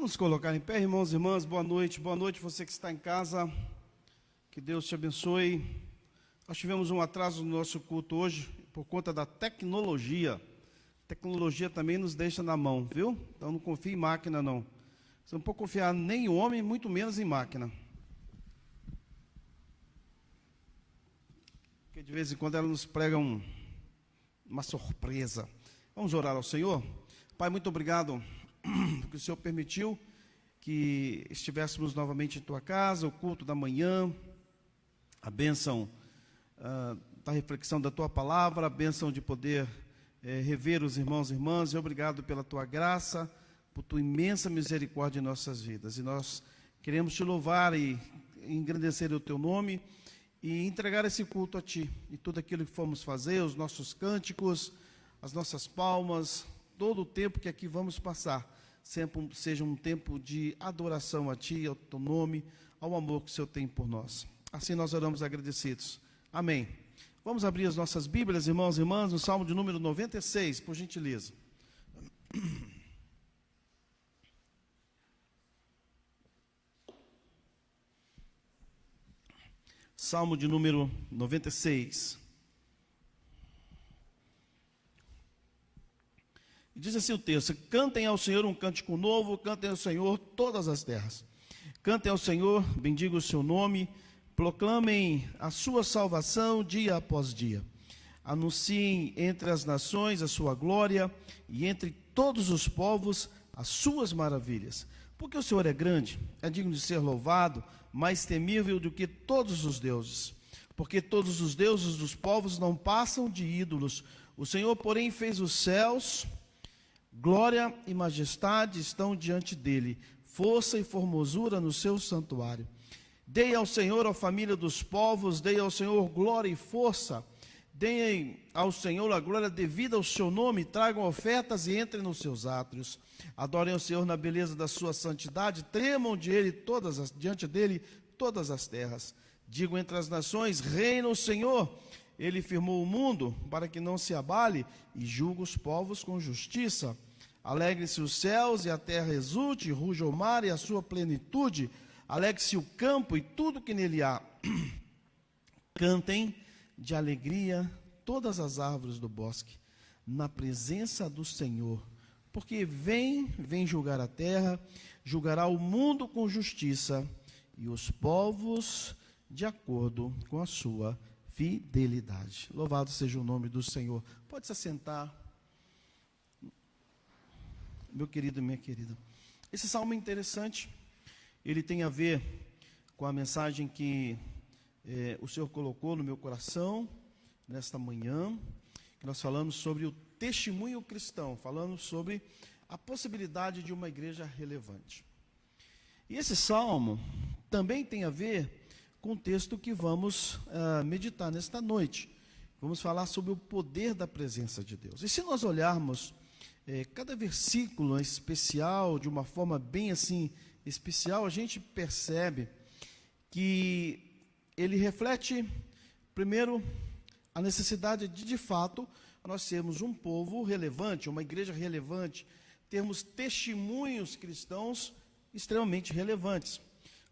Vamos colocar em pé, irmãos e irmãs, boa noite você que está em casa, que Deus te abençoe. Nós tivemos um atraso no nosso culto hoje, por conta da tecnologia. Tecnologia também nos deixa na mão, viu? Então não confie em máquina não. Você não pode confiar nem em homem, muito menos em máquina. Porque de vez em quando ela nos prega uma surpresa. Vamos orar ao Senhor? Pai, muito obrigado porque o Senhor permitiu que estivéssemos novamente em Tua casa, o culto da manhã, a bênção da reflexão da Tua palavra, a bênção de poder rever os irmãos e irmãs, e obrigado pela Tua graça, por Tua imensa misericórdia em nossas vidas. E nós queremos Te louvar e engrandecer o Teu nome e entregar esse culto a Ti, e tudo aquilo que formos fazer, os nossos cânticos, as nossas palmas, todo o tempo que aqui vamos passar, sempre seja um tempo de adoração a Ti, ao Teu nome, ao amor que o Senhor tem por nós. Assim nós oramos agradecidos. Amém. Vamos abrir as nossas Bíblias, irmãos e irmãs, no Salmo de número 96, por gentileza. Salmo de número 96. Diz assim o texto: cantem ao Senhor um cântico novo, cantem ao Senhor todas as terras. Cantem ao Senhor, bendiga o seu nome, proclamem a sua salvação dia após dia. Anunciem entre as nações a sua glória e entre todos os povos as suas maravilhas. Porque o Senhor é grande, é digno de ser louvado, mais temível do que todos os deuses. Porque todos os deuses dos povos não passam de ídolos. O Senhor, porém, fez os céus. Glória e majestade estão diante dele, força e formosura no seu santuário. Dei ao Senhor a família dos povos, dei ao Senhor glória e força, deem ao Senhor a glória devida ao seu nome, tragam ofertas e entrem nos seus átrios. Adorem ao Senhor na beleza da sua santidade, tremam diante dele todas as terras. Digam entre as nações, reina o Senhor. Ele firmou o mundo para que não se abale e julga os povos com justiça. Alegre-se os céus e a terra exulte, ruja o mar e a sua plenitude. Alegre-se o campo e tudo que nele há. Cantem de alegria todas as árvores do bosque, na presença do Senhor. Porque vem julgar a terra, julgará o mundo com justiça e os povos de acordo com a sua fidelidade. Louvado seja o nome do Senhor. Pode se assentar, meu querido e minha querida. Esse salmo é interessante, ele tem a ver com a mensagem que o Senhor colocou no meu coração, nesta manhã, que nós falamos sobre o testemunho cristão, falando sobre a possibilidade de uma igreja relevante. E esse salmo também tem a ver com o texto que vamos meditar nesta noite. Vamos falar sobre o poder da presença de Deus. E se nós olharmos cada versículo especial, de uma forma bem assim especial, a gente percebe que ele reflete, primeiro, a necessidade de fato, nós sermos um povo relevante, uma igreja relevante, termos testemunhos cristãos extremamente relevantes.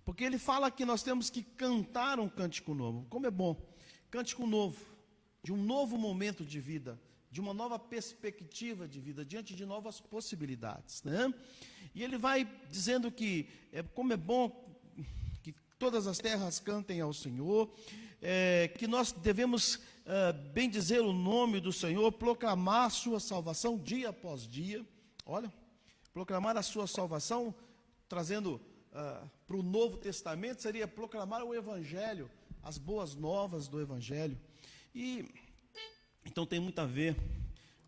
Porque ele fala que nós temos que cantar um cântico novo. Como é bom, cântico novo, de um novo momento de vida, de uma nova perspectiva de vida, diante de novas possibilidades, né? E ele vai dizendo que, como é bom que todas as terras cantem ao Senhor, que nós devemos bendizer o nome do Senhor, proclamar a sua salvação dia após dia. Olha, proclamar a sua salvação, trazendo para o Novo Testamento, seria proclamar o Evangelho, as boas novas do Evangelho. E então tem muito a ver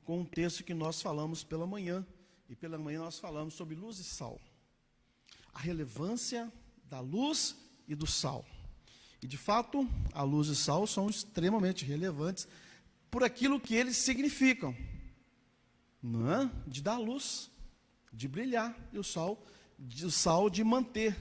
com um texto que nós falamos pela manhã, e pela manhã nós falamos sobre luz e sal, a relevância da luz e do sal. E de fato, a luz e o sal são extremamente relevantes por aquilo que eles significam, não é? De dar luz, de brilhar, e o sal de manter,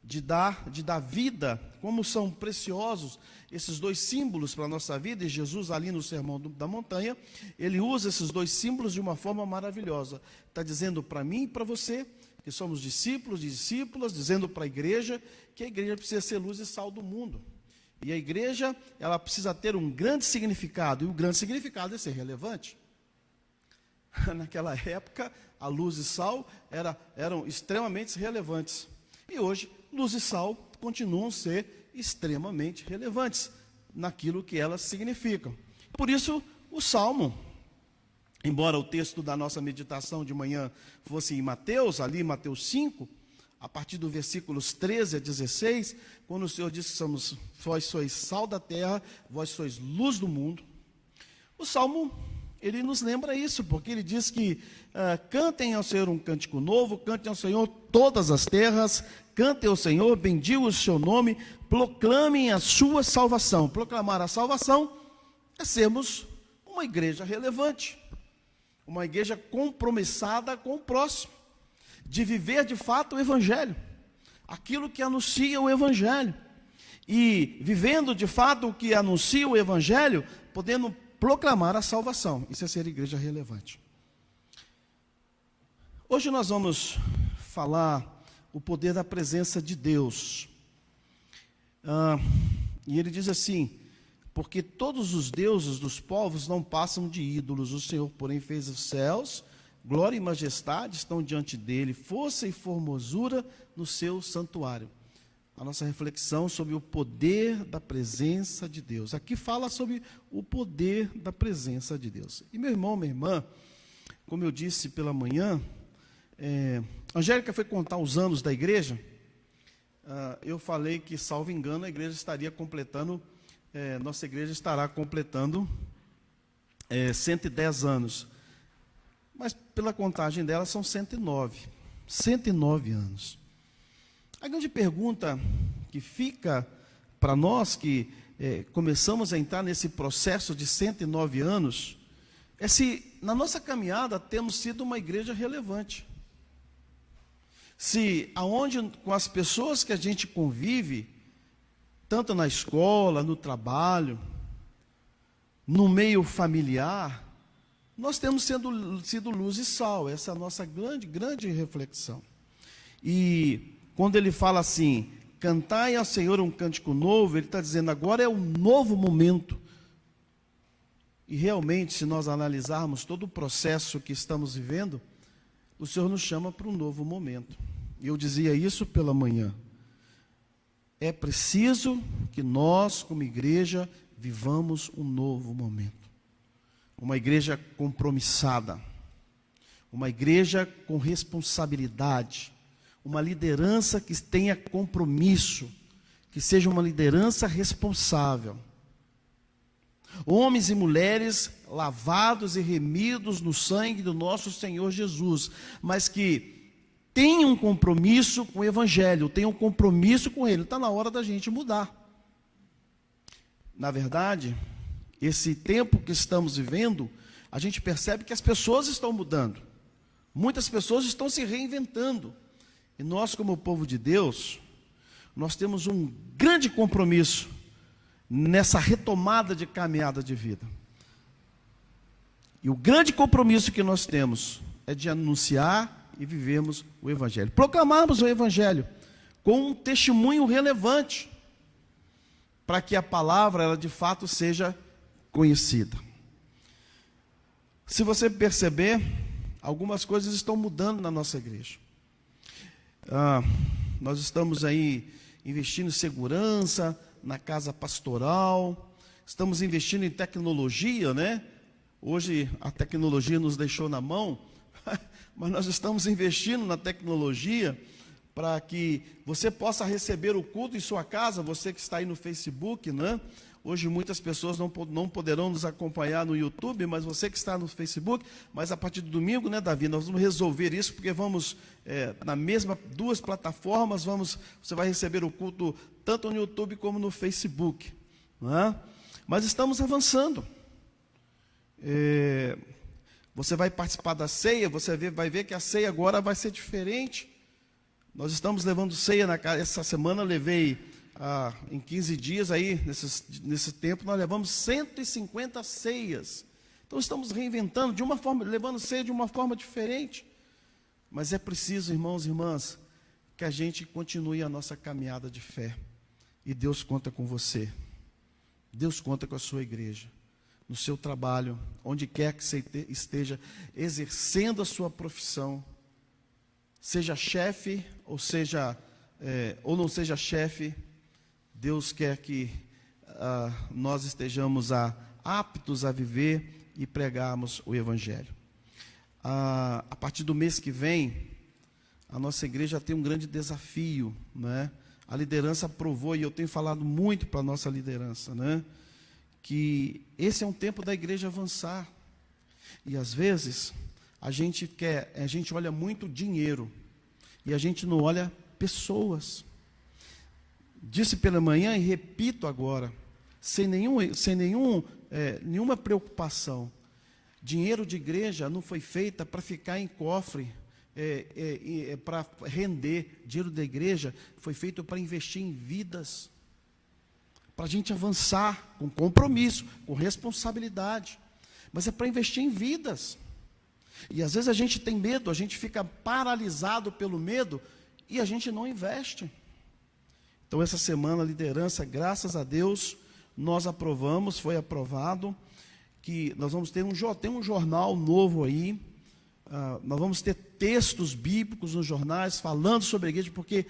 de dar vida. Como são preciosos esses dois símbolos para a nossa vida, e Jesus ali no Sermão da Montanha, ele usa esses dois símbolos de uma forma maravilhosa. Está dizendo para mim e para você que somos discípulos e discípulas, dizendo para a igreja que a igreja precisa ser luz e sal do mundo. E a igreja, ela precisa ter um grande significado, e o grande significado é ser relevante. Naquela época, a luz e sal eram extremamente relevantes. E hoje, luz e sal continuam a ser extremamente relevantes naquilo que elas significam. Por isso, o Salmo, embora o texto da nossa meditação de manhã fosse em Mateus, ali em Mateus 5, a partir do versículos 13 a 16, quando o Senhor diz que vós sois sal da terra, vós sois luz do mundo, o Salmo, ele nos lembra isso, porque ele diz que cantem ao Senhor um cântico novo, cantem ao Senhor todas as terras, cantem ao Senhor, bendigam o seu nome, proclamem a sua salvação. Proclamar a salvação é sermos uma igreja relevante, uma igreja compromissada com o próximo, de viver de fato o Evangelho, aquilo que anuncia o Evangelho, e vivendo de fato o que anuncia o Evangelho, podendo proclamar a salvação. Isso é ser igreja relevante. Hoje nós vamos falar o poder da presença de Deus. E ele diz assim: porque todos os deuses dos povos não passam de ídolos, o Senhor, porém, fez os céus, glória e majestade estão diante dele, força e formosura no seu santuário. A nossa reflexão sobre o poder da presença de Deus. Aqui fala sobre o poder da presença de Deus. E meu irmão, minha irmã, como eu disse pela manhã, a Angélica foi contar os anos da igreja. Eu falei que, salvo engano, a igreja estaria completando, nossa igreja estará completando 110 anos. Mas pela contagem dela são 109 anos. A grande pergunta que fica para nós que começamos a entrar nesse processo de 109 anos é se na nossa caminhada temos sido uma igreja relevante. Se aonde com as pessoas que a gente convive, tanto na escola, no trabalho, no meio familiar, nós temos sido luz e sal. Essa é a nossa grande reflexão. E quando ele fala assim, cantai ao Senhor um cântico novo, ele está dizendo, agora é um novo momento. E realmente, se nós analisarmos todo o processo que estamos vivendo, o Senhor nos chama para um novo momento. E eu dizia isso pela manhã. É preciso que nós, como igreja, vivamos um novo momento. Uma igreja compromissada, uma igreja com responsabilidade, uma liderança que tenha compromisso, que seja uma liderança responsável. Homens e mulheres lavados e remidos no sangue do nosso Senhor Jesus, mas que tenham um compromisso com o Evangelho, tenham um compromisso com Ele. Está na hora da gente mudar. Na verdade, esse tempo que estamos vivendo, a gente percebe que as pessoas estão mudando. Muitas pessoas estão se reinventando. E nós, como povo de Deus, nós temos um grande compromisso nessa retomada de caminhada de vida. E o grande compromisso que nós temos é de anunciar e vivermos o Evangelho. Proclamarmos o Evangelho com um testemunho relevante, para que a palavra, ela de fato seja conhecida. Se você perceber, algumas coisas estão mudando na nossa igreja. Nós estamos aí investindo em segurança, na casa pastoral, estamos investindo em tecnologia, né? Hoje a tecnologia nos deixou na mão, mas nós estamos investindo na tecnologia para que você possa receber o culto em sua casa, você que está aí no Facebook, né? Hoje muitas pessoas não poderão nos acompanhar no YouTube, mas você que está no Facebook, mas a partir do domingo, né, Davi, nós vamos resolver isso, porque vamos, na mesma, duas plataformas, você vai receber o culto tanto no YouTube como no Facebook. Né? Mas estamos avançando. Você vai participar da ceia, vai ver que a ceia agora vai ser diferente. Nós estamos levando ceia, essa semana eu levei... em 15 dias aí, nesse tempo, nós levamos 150 ceias. Então estamos reinventando de uma forma, levando ceia de uma forma diferente. Mas é preciso, irmãos e irmãs, que a gente continue a nossa caminhada de fé. E Deus conta com você. Deus conta com a sua igreja. No seu trabalho, onde quer que você esteja exercendo a sua profissão, seja chefe ou ou não seja chefe, Deus quer que nós estejamos aptos a viver e pregarmos o Evangelho. A partir do mês que vem, a nossa igreja tem um grande desafio, né? A liderança aprovou, e eu tenho falado muito para a nossa liderança, né? Que esse é um tempo da igreja avançar. E às vezes a gente olha muito dinheiro e a gente não olha pessoas. Disse pela manhã e repito agora, sem nenhuma preocupação. Dinheiro de igreja não foi feita para ficar em cofre, para render. Dinheiro da igreja foi feito para investir em vidas, para a gente avançar com compromisso, com responsabilidade, mas é para investir em vidas. E às vezes a gente tem medo, a gente fica paralisado pelo medo e a gente não investe. Então essa semana a liderança, graças a Deus, nós aprovamos, foi aprovado, que nós vamos ter um jornal novo aí, nós vamos ter textos bíblicos nos jornais falando sobre a igreja, porque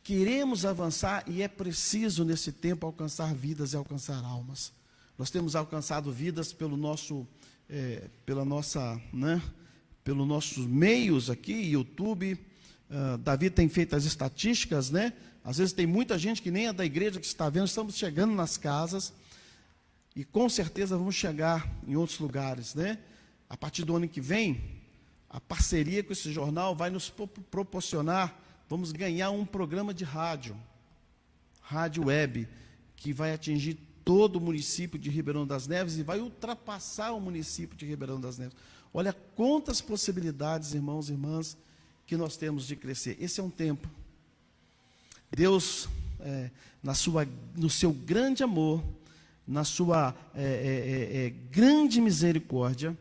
queremos avançar e é preciso nesse tempo alcançar vidas e alcançar almas. Nós temos alcançado vidas pelos nossos meios aqui, YouTube. Davi tem feito as estatísticas, né? Às vezes tem muita gente que nem é da igreja que está vendo. Estamos chegando nas casas e com certeza vamos chegar em outros lugares, né? A partir do ano que vem, a parceria com esse jornal vai nos proporcionar. Vamos ganhar um programa de rádio web, que vai atingir todo o município de Ribeirão das Neves e vai ultrapassar o município de Ribeirão das Neves. Olha quantas possibilidades, irmãos e irmãs, que nós temos de crescer. Esse é um tempo. Deus, no seu grande amor, na sua grande misericórdia,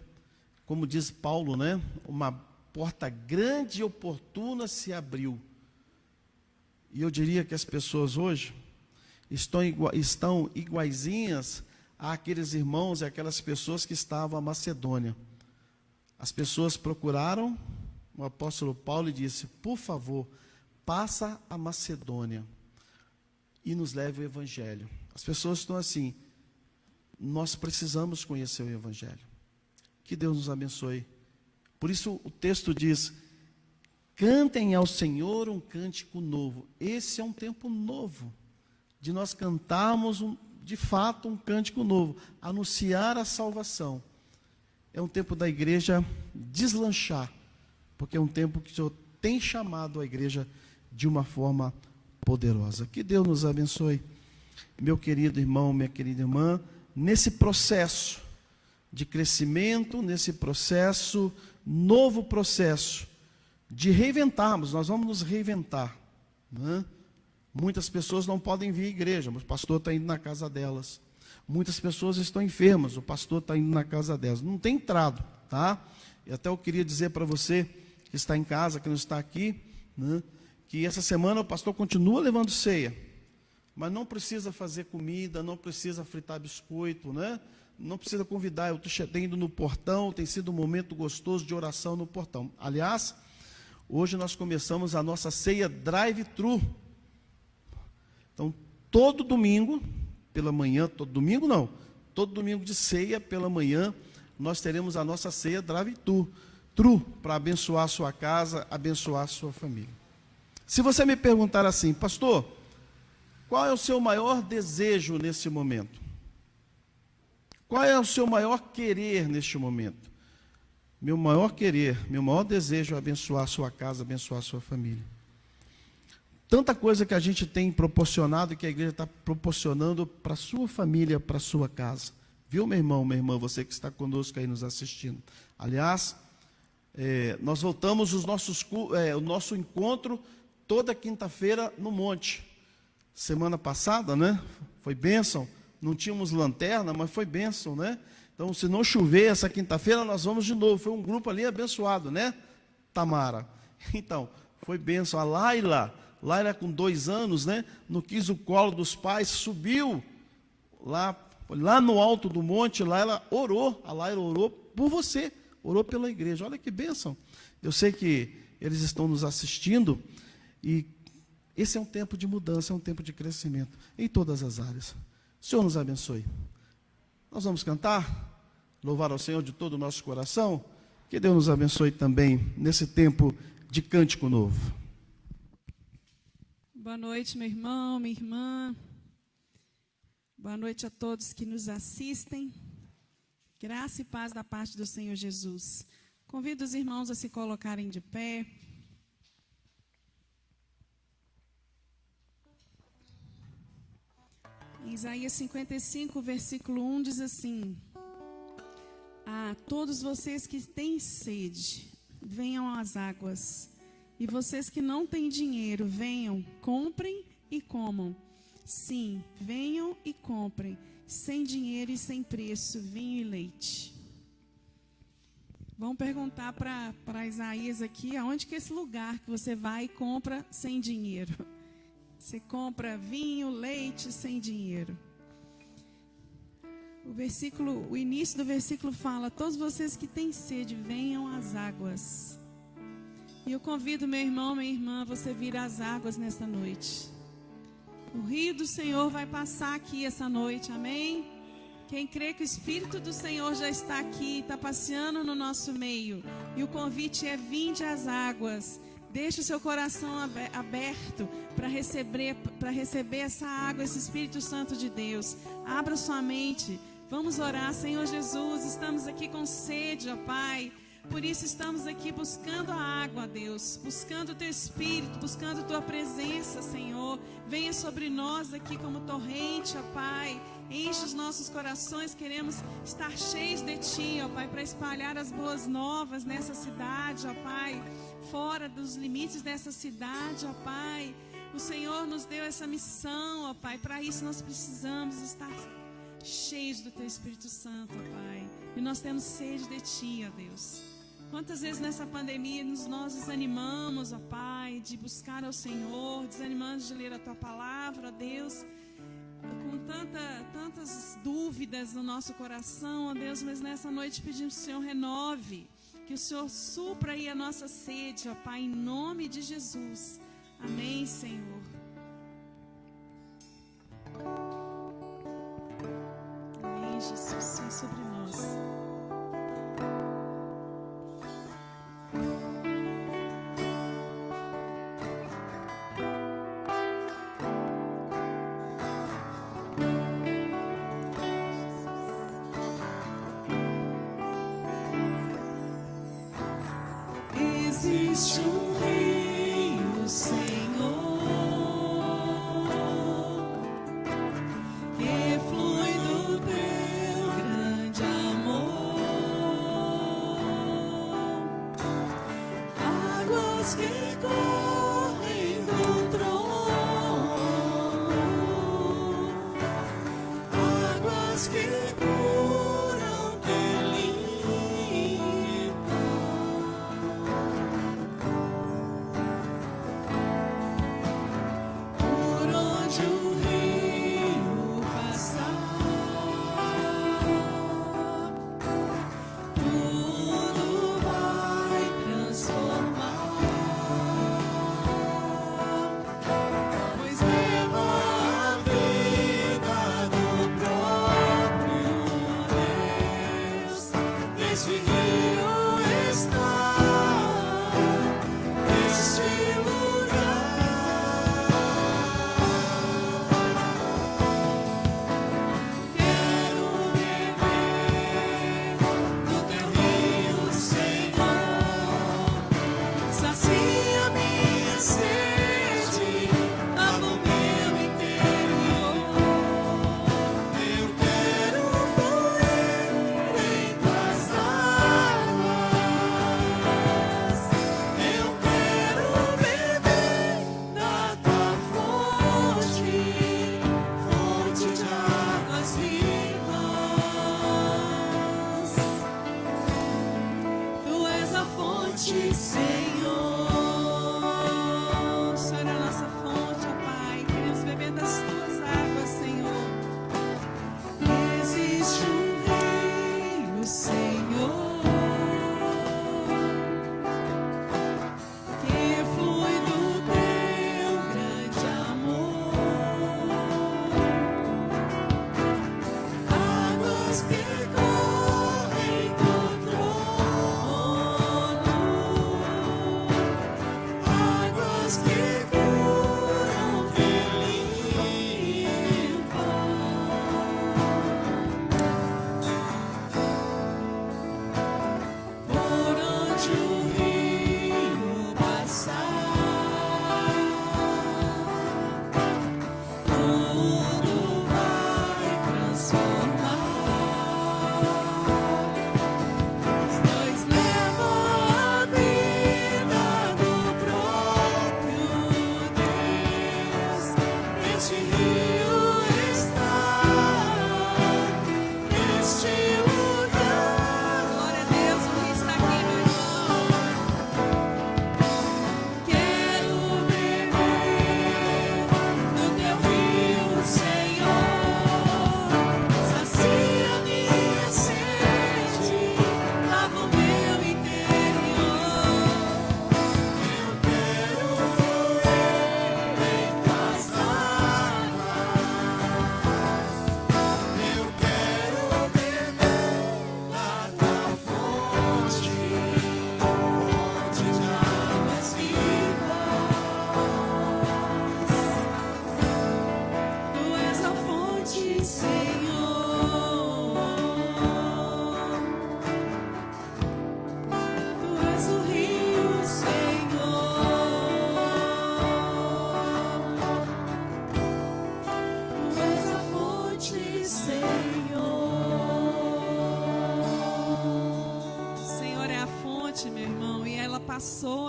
como diz Paulo, né? Uma porta grande e oportuna se abriu. E eu diria que as pessoas hoje estão iguaizinhas àqueles irmãos e aquelas pessoas que estavam à Macedônia. As pessoas procuraram o apóstolo Paulo e disse: por favor, passa a Macedônia e nos leve o Evangelho. As pessoas estão assim, nós precisamos conhecer o Evangelho. Que Deus nos abençoe. Por isso o texto diz: cantem ao Senhor um cântico novo. Esse é um tempo novo, de nós cantarmos de fato um cântico novo, anunciar a salvação. É um tempo da igreja deslanchar, porque é um tempo que o Senhor tem chamado a igreja de uma forma poderosa. Que Deus nos abençoe, meu querido irmão, minha querida irmã, nesse processo de crescimento, nesse processo, novo processo, de reinventarmos. Nós vamos nos reinventar, né? Muitas pessoas não podem vir à igreja, mas o pastor está indo na casa delas. Muitas pessoas estão enfermas, o pastor está indo na casa delas. Não tem entrado, tá? E até eu queria dizer para você que está em casa, que não está aqui, né, que essa semana o pastor continua levando ceia, mas não precisa fazer comida, não precisa fritar biscoito, né? Não precisa convidar. Eu estou indo no portão, tem sido um momento gostoso de oração no portão. Aliás, hoje nós começamos a nossa ceia drive-thru. Então, todo domingo pela manhã, todo domingo de ceia pela manhã, nós teremos a nossa ceia drive-thru, para abençoar a sua casa, abençoar a sua família. Se você me perguntar assim: pastor, qual é o seu maior desejo nesse momento? Qual é o seu maior querer neste momento? Meu maior querer, meu maior desejo é abençoar a sua casa, abençoar a sua família. Tanta coisa que a gente tem proporcionado e que a igreja está proporcionando para a sua família, para a sua casa. Viu, meu irmão, minha irmã, você que está conosco aí nos assistindo. Aliás, nós voltamos o nosso encontro toda quinta-feira no monte. Semana passada, né? Foi bênção. Não tínhamos lanterna, mas foi bênção, né? Então, se não chover essa quinta-feira, nós vamos de novo. Foi um grupo ali abençoado, né? Tamara. Então, foi bênção. A Laila com 2 anos, né? Não quis o colo dos pais, subiu lá no alto do monte, lá ela orou. A Laila orou por você, orou pela igreja. Olha que bênção. Eu sei que eles estão nos assistindo e esse é um tempo de mudança, é um tempo de crescimento em todas as áreas. O Senhor nos abençoe. Nós vamos cantar, louvar ao Senhor de todo o nosso coração. Que Deus nos abençoe também nesse tempo de cântico novo. Boa noite, meu irmão, minha irmã. Boa noite a todos que nos assistem. Graça e paz da parte do Senhor Jesus. Convido os irmãos a se colocarem de pé. Em Isaías 55, versículo 1 diz assim: a todos vocês que têm sede, venham às águas. E vocês que não têm dinheiro, venham, comprem e comam. Sim, venham e comprem, sem dinheiro e sem preço, vinho e leite. Vamos perguntar para Isaías aqui, aonde que é esse lugar que você vai e compra sem dinheiro? Você compra vinho, leite sem dinheiro. O início do versículo fala: todos vocês que têm sede, venham às águas. E eu convido meu irmão, minha irmã, você vir às águas nesta noite. O rio do Senhor vai passar aqui essa noite, amém? Quem crê que o Espírito do Senhor já está aqui, está passeando no nosso meio. E o convite é: vinde às águas. Deixe o seu coração aberto para receber essa água, esse Espírito Santo de Deus. Abra sua mente. Vamos orar. Senhor Jesus, estamos aqui com sede, ó Pai. Por isso estamos aqui buscando a água, Deus. Buscando o Teu Espírito, buscando a Tua presença, Senhor. Venha sobre nós aqui como torrente, ó Pai. Enche os nossos corações. Queremos estar cheios de Ti, ó Pai, para espalhar as boas novas nessa cidade, ó Pai. Fora dos limites dessa cidade, ó Pai. O Senhor nos deu essa missão, ó Pai. Para isso nós precisamos estar cheios do Teu Espírito Santo, ó Pai. E nós temos sede de Ti, ó Deus. Quantas vezes nessa pandemia nós desanimamos, ó Pai, de buscar ao Senhor, desanimamos de ler a Tua palavra, ó Deus, com tantas dúvidas no nosso coração, ó Deus, mas nessa noite pedimos que o Senhor renove, que o Senhor supra aí a nossa sede, ó Pai, em nome de Jesus. Amém, Senhor. Amém, Jesus, sim, sobre nós. Existe um rio, Senhor, que flui do Teu grande amor, águas que correm do trono, águas que curam, que limpam. Por onde o rio passar, tudo vai transformar.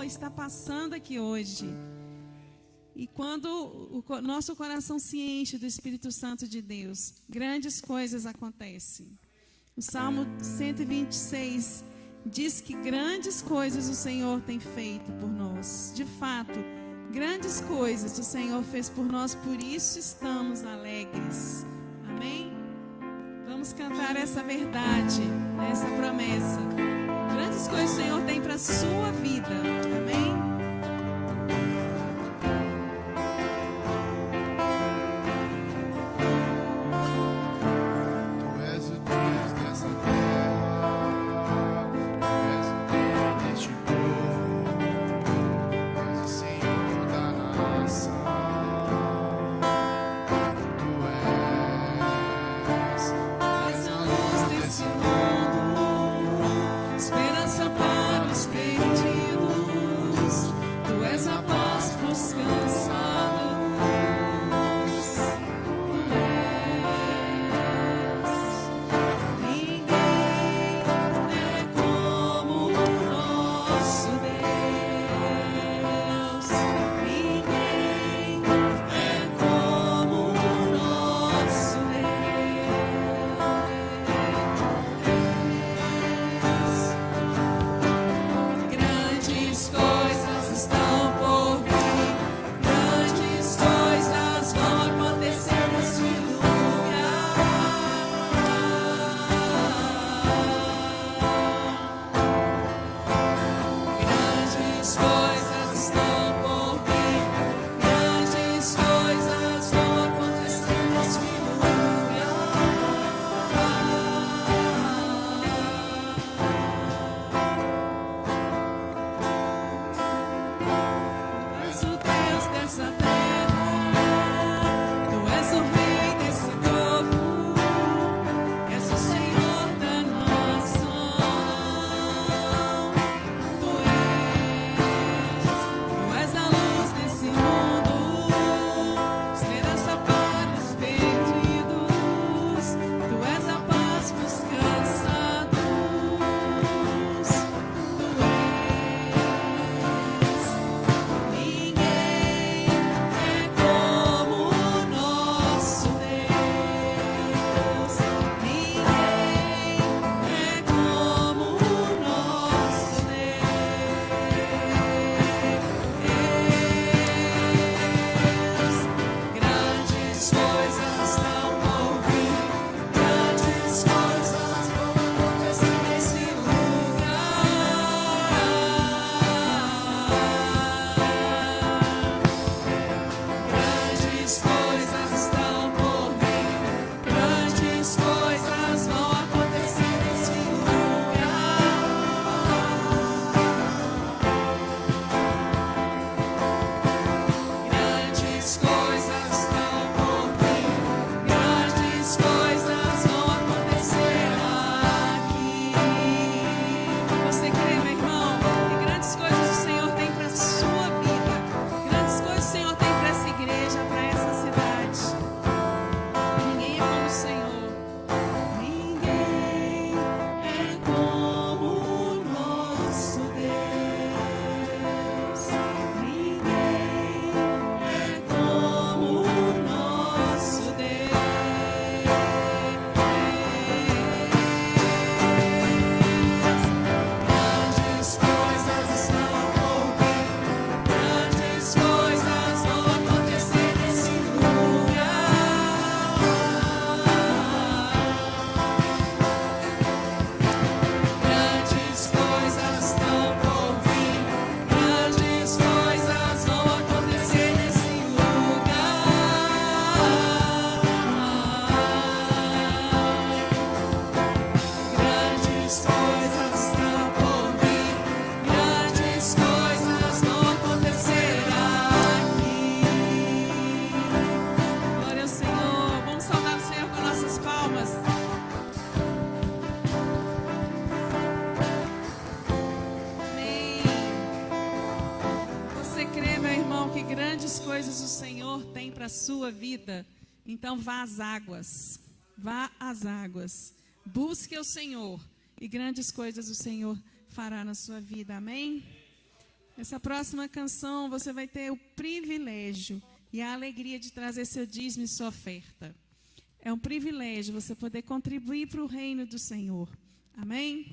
Está passando aqui hoje. E quando o nosso coração se enche do Espírito Santo de Deus, grandes coisas acontecem. O Salmo 126 diz que grandes coisas o Senhor tem feito por nós. De fato, grandes coisas o Senhor fez por nós, por isso estamos alegres. Amém? Vamos cantar essa verdade, essa promessa. Grandes coisas o Senhor tem para a sua vida. Amém? Tu és o Deus dessa terra, Tu és o Deus deste povo, Tu és o Senhor da nação. Tu és a luz desse mundo, esperança para os perdidos. Tu és a paz pros cansados. Tu és. Ninguém é como o nosso Deus. Ninguém é como o nosso Deus. Grandes coisas estão por vir. irmão, que grandes coisas o Senhor tem para a sua vida. Então vá às águas. Vá às águas. Busque o Senhor. E grandes coisas o Senhor fará na sua vida. Amém? Essa próxima canção você vai ter o privilégio e a alegria de trazer seu dízimo e sua oferta. É um privilégio você poder contribuir para o reino do Senhor. Amém?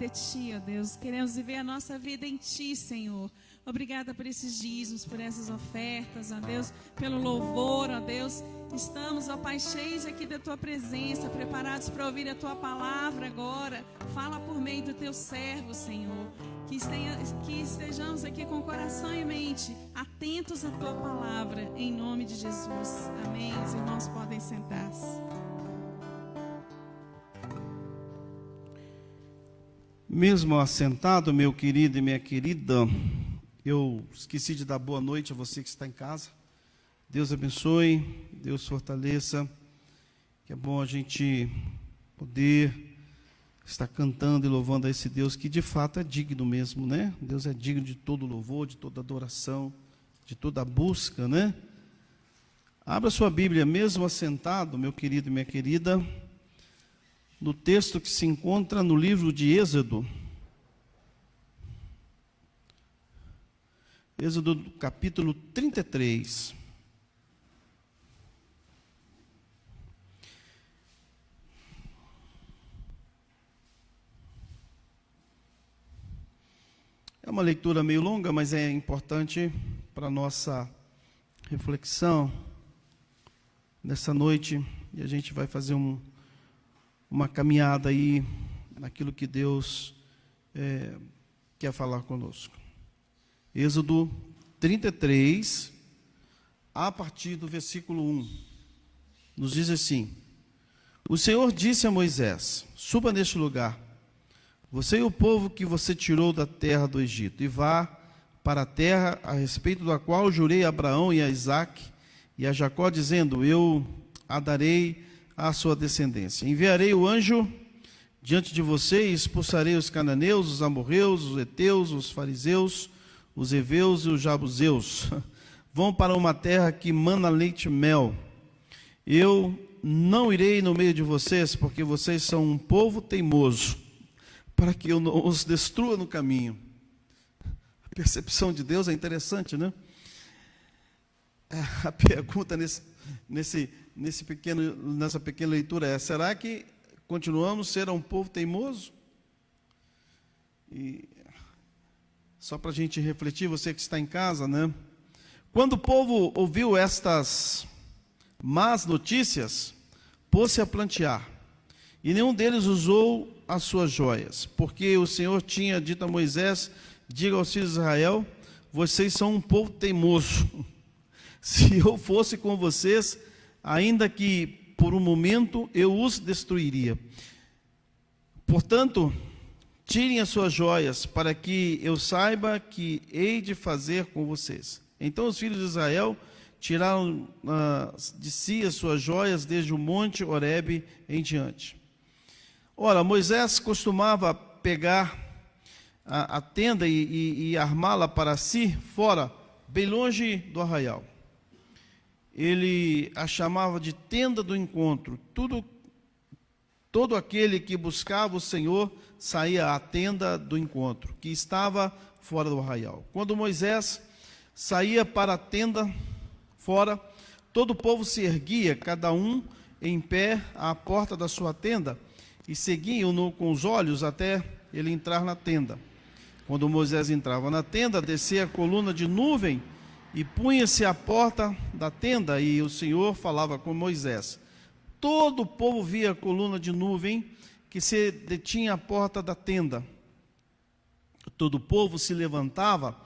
Ti, ó Deus. Queremos viver a nossa vida em Ti, Senhor. Obrigada por esses dízimos, por essas ofertas, ó Deus, pelo louvor, ó Deus. Estamos, ó Pai, cheios aqui da Tua presença, preparados para ouvir a Tua palavra agora. Fala por meio do Teu servo, Senhor. Que estejamos aqui com coração e mente atentos à Tua palavra, em nome de Jesus. Amém. Os irmãos podem sentar-se. Mesmo assentado, meu querido e minha querida, eu esqueci de dar boa noite a você que está em casa. Deus abençoe, Deus fortaleça. Que é bom a gente poder estar cantando e louvando a esse Deus que de fato é digno mesmo, né? Deus é digno de todo louvor, de toda adoração, de toda busca, né? Abra sua Bíblia, mesmo assentado, meu querido e minha querida, no texto que se encontra no livro de Êxodo. Êxodo capítulo 33. É uma leitura meio longa, mas é importante para a nossa reflexão nessa noite. E a gente vai fazer uma caminhada aí naquilo que Deus quer falar conosco. Êxodo 33, a partir do versículo 1, nos diz assim: O Senhor disse a Moisés: Suba neste lugar, você e o povo que você tirou da terra do Egito, e vá para a terra a respeito da qual jurei a Abraão e a Isaque e a Jacó, dizendo: Eu a darei à sua descendência. Enviarei o anjo diante de você e expulsarei os cananeus, os amorreus, os heteus, os fariseus, os heveus e os jabuseus. Vão para uma terra que mana leite e mel. Eu não irei no meio de vocês, porque vocês são um povo teimoso, para que eu não os destrua no caminho. A percepção de Deus é interessante, né? A pergunta nessa pequena leitura é: será que continuamos a ser um povo teimoso? E só para a gente refletir, você que está em casa, né? Quando o povo ouviu estas más notícias, pôs-se a plantear, e nenhum deles usou as suas joias, porque o Senhor tinha dito a Moisés: diga aos filhos de Israel, vocês são um povo teimoso. Se eu fosse com vocês, ainda que por um momento eu os destruiria. Portanto, tirem as suas joias, para que eu saiba que hei de fazer com vocês. Então os filhos de Israel tiraram de si as suas joias desde o monte Horebe em diante. Ora, Moisés costumava pegar a tenda e armá-la para si fora, bem longe do arraial. Ele a chamava de tenda do encontro. Todo aquele que buscava o Senhor saía à tenda do encontro, que estava fora do arraial. Quando Moisés saía para a tenda fora, todo o povo se erguia, cada um em pé à porta da sua tenda, e seguiam-no com os olhos até ele entrar na tenda. Quando Moisés entrava na tenda, descia a coluna de nuvem e punha-se à porta da tenda, e o Senhor falava com Moisés. Todo o povo via a coluna de nuvem que se detinha à porta da tenda. Todo o povo se levantava,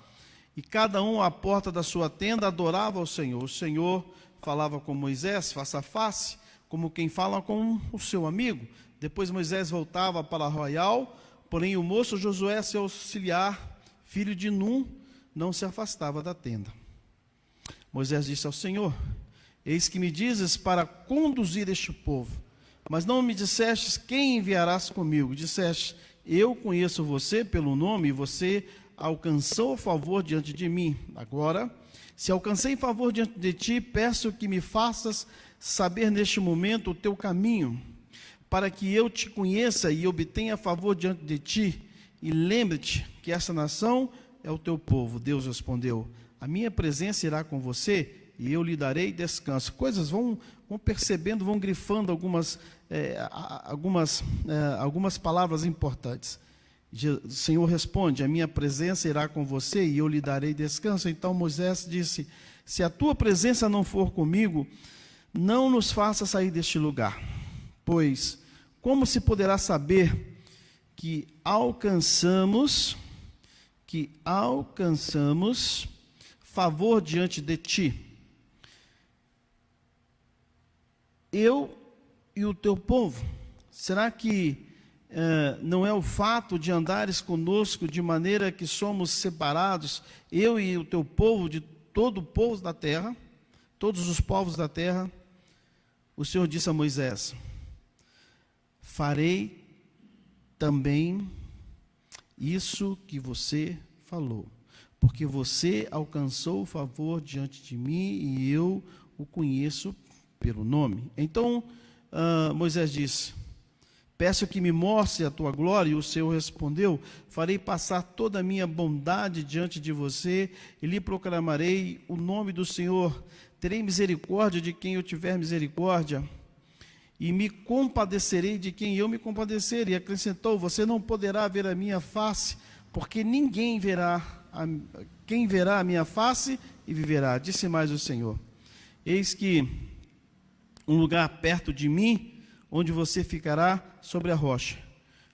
e cada um à porta da sua tenda adorava ao Senhor. O Senhor falava com Moisés face a face, como quem fala com o seu amigo. Depois Moisés voltava para o arraial, porém o moço Josué, seu auxiliar, filho de Num, não se afastava da tenda. Moisés disse ao Senhor: Eis que me dizes para conduzir este povo, mas não me dissestes quem enviarás comigo. Disseste: eu conheço você pelo nome, e você alcançou favor diante de mim. Agora, se alcancei favor diante de ti, peço que me faças saber neste momento o teu caminho, para que eu te conheça e obtenha favor diante de ti, e lembre-te que essa nação é o teu povo. Deus respondeu: a minha presença irá com você, e eu lhe darei descanso. Coisas vão percebendo, vão grifando algumas palavras importantes. O Senhor responde: a minha presença irá com você, e eu lhe darei descanso. Então Moisés disse: se a tua presença não for comigo, não nos faça sair deste lugar, pois como se poderá saber que alcançamos favor diante de ti, eu e o teu povo? Será que não é o fato de andares conosco de maneira que somos separados, eu e o teu povo, de todo o povo da terra, todos os povos da terra. O Senhor disse a Moisés: farei também isso que você falou, porque você alcançou o favor diante de mim e eu o conheço pelo nome. Então Moisés disse: peço que me mostre a tua glória. E o Senhor respondeu: farei passar toda a minha bondade diante de você e lhe proclamarei o nome do Senhor. Terei misericórdia de quem eu tiver misericórdia e me compadecerei de quem eu me compadecer. E acrescentou: você não poderá ver a minha face, porque ninguém verá, quem verá a minha face e viverá. Disse mais o Senhor: eis que um lugar perto de mim, onde você ficará sobre a rocha.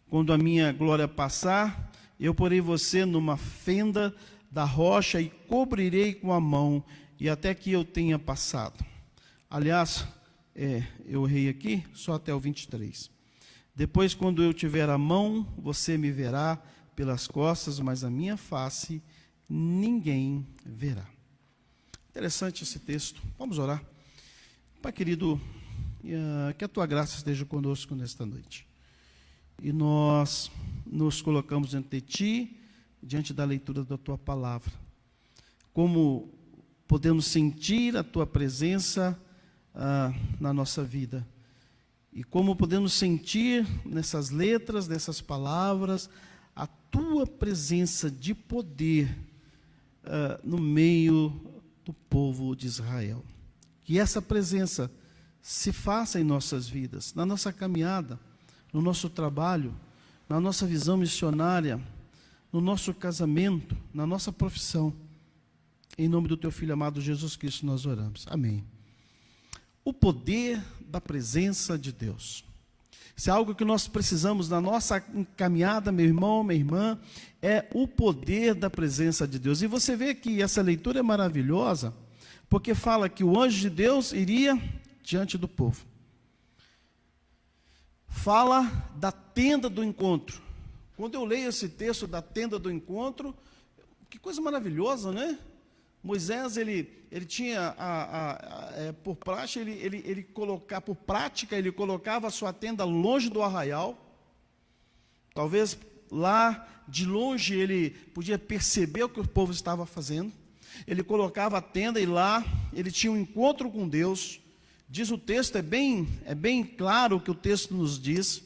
Quando a minha glória passar, eu porei você numa fenda da rocha e cobrirei com a mão, e até que eu tenha passado. Aliás, eu errei aqui, só até o 23. Depois, quando eu tiver a mão, você me verá pelas costas, mas a minha face ninguém verá. Interessante esse texto. Vamos orar. Pai querido, que a tua graça esteja conosco nesta noite. E nós nos colocamos diante de ti, diante da leitura da tua palavra. Como podemos sentir a tua presença na nossa vida. E como podemos sentir nessas letras, nessas palavras, a tua presença de poder no meio do povo de Israel. Que essa presença se faça em nossas vidas, na nossa caminhada, no nosso trabalho, na nossa visão missionária, no nosso casamento, na nossa profissão. Em nome do teu Filho amado Jesus Cristo nós oramos. Amém. O poder da presença de Deus. Isso é algo que nós precisamos na nossa caminhada, meu irmão, minha irmã, é o poder da presença de Deus. E você vê que essa leitura é maravilhosa, porque fala que o anjo de Deus iria diante do povo. Fala da tenda do encontro. Quando eu leio esse texto da tenda do encontro, que coisa maravilhosa, né? Moisés, ele tinha, por prática, ele colocava a sua tenda longe do arraial. Talvez lá de longe ele podia perceber o que o povo estava fazendo. Ele colocava a tenda e lá ele tinha um encontro com Deus. Diz o texto, é bem claro o que o texto nos diz,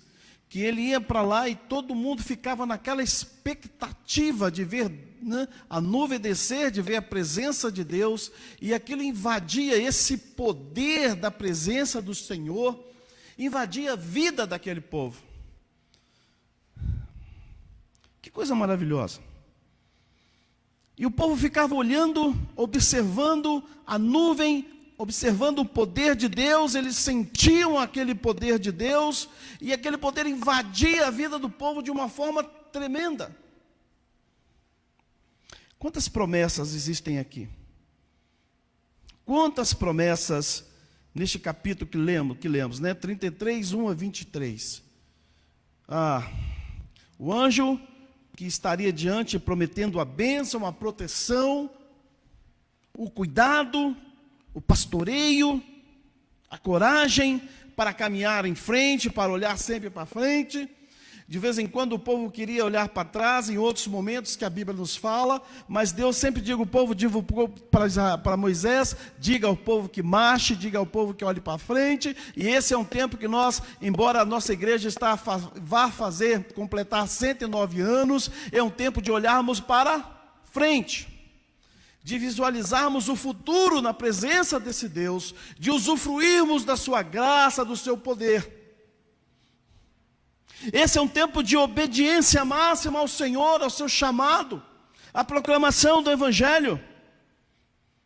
que ele ia para lá e todo mundo ficava naquela expectativa de ver, né, a nuvem descer, de ver a presença de Deus, e aquilo invadia, esse poder da presença do Senhor, invadia a vida daquele povo. Que coisa maravilhosa. E o povo ficava olhando, observando a nuvem, observando o poder de Deus, eles sentiam aquele poder de Deus, e aquele poder invadia a vida do povo de uma forma tremenda. Quantas promessas existem aqui? Quantas promessas neste capítulo que lemos, né? 33, 1 a 23. O anjo que estaria diante prometendo a bênção, a proteção, o cuidado, o pastoreio, a coragem para caminhar em frente, para olhar sempre para frente. De vez em quando o povo queria olhar para trás, em outros momentos que a Bíblia nos fala, mas Deus sempre diz ao povo, para Moisés, diga ao povo que marche, diga ao povo que olhe para frente. E esse é um tempo que nós, embora a nossa igreja vá completar 109 anos, é um tempo de olharmos para frente, de visualizarmos o futuro na presença desse Deus, de usufruirmos da sua graça, do seu poder. Esse é um tempo de obediência máxima ao Senhor, ao seu chamado, à proclamação do Evangelho,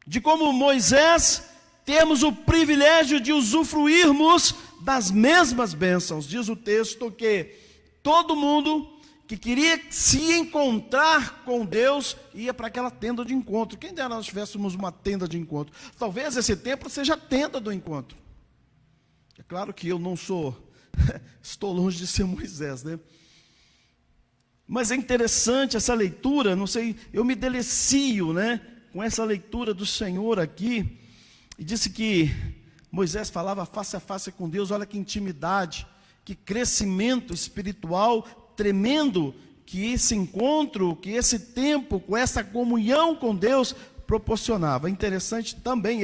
de como Moisés temos o privilégio de usufruirmos das mesmas bênçãos. Diz o texto que todo mundo que queria se encontrar com Deus ia para aquela tenda de encontro. Quem dera nós tivéssemos uma tenda de encontro. Talvez esse templo seja a tenda do encontro. É claro que eu não sou Estou longe de ser Moisés, né? Mas é interessante essa leitura, não sei, eu me delicio, né, com essa leitura do Senhor aqui. E disse que Moisés falava face a face com Deus. Olha que intimidade, que crescimento espiritual tremendo que esse encontro, que esse tempo, com essa comunhão com Deus proporcionava. Interessante também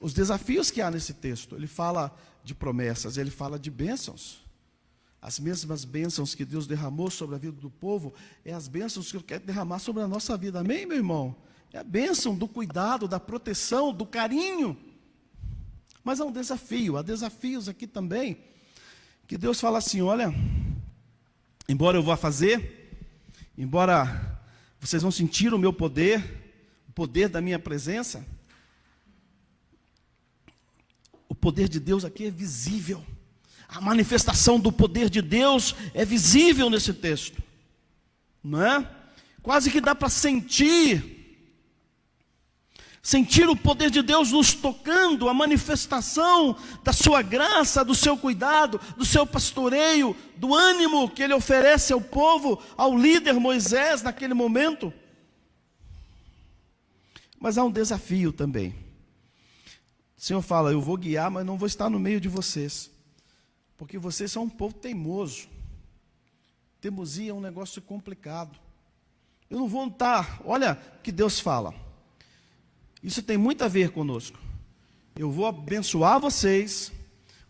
os desafios que há nesse texto. Ele fala de promessas, ele fala de bênçãos. As mesmas bênçãos que Deus derramou sobre a vida do povo, é as bênçãos que Ele quer derramar sobre a nossa vida. Amém, meu irmão? É a bênção do cuidado, da proteção, do carinho. Mas há um desafio, há desafios aqui também, que Deus fala assim, olha, embora eu vá fazer, embora vocês vão sentir o meu poder, o poder da minha presença, o poder de Deus aqui é visível. A manifestação do poder de Deus é visível nesse texto, não é? Quase que dá para sentir o poder de Deus nos tocando, a manifestação da sua graça, do seu cuidado, do seu pastoreio, do ânimo que Ele oferece ao povo, ao líder Moisés naquele momento. Mas há um desafio também. O Senhor fala, eu vou guiar, mas não vou estar no meio de vocês, porque vocês são um povo teimoso. Teimosia é um negócio complicado. Eu não vou estar, olha o que Deus fala. Isso tem muito a ver conosco. Eu vou abençoar vocês,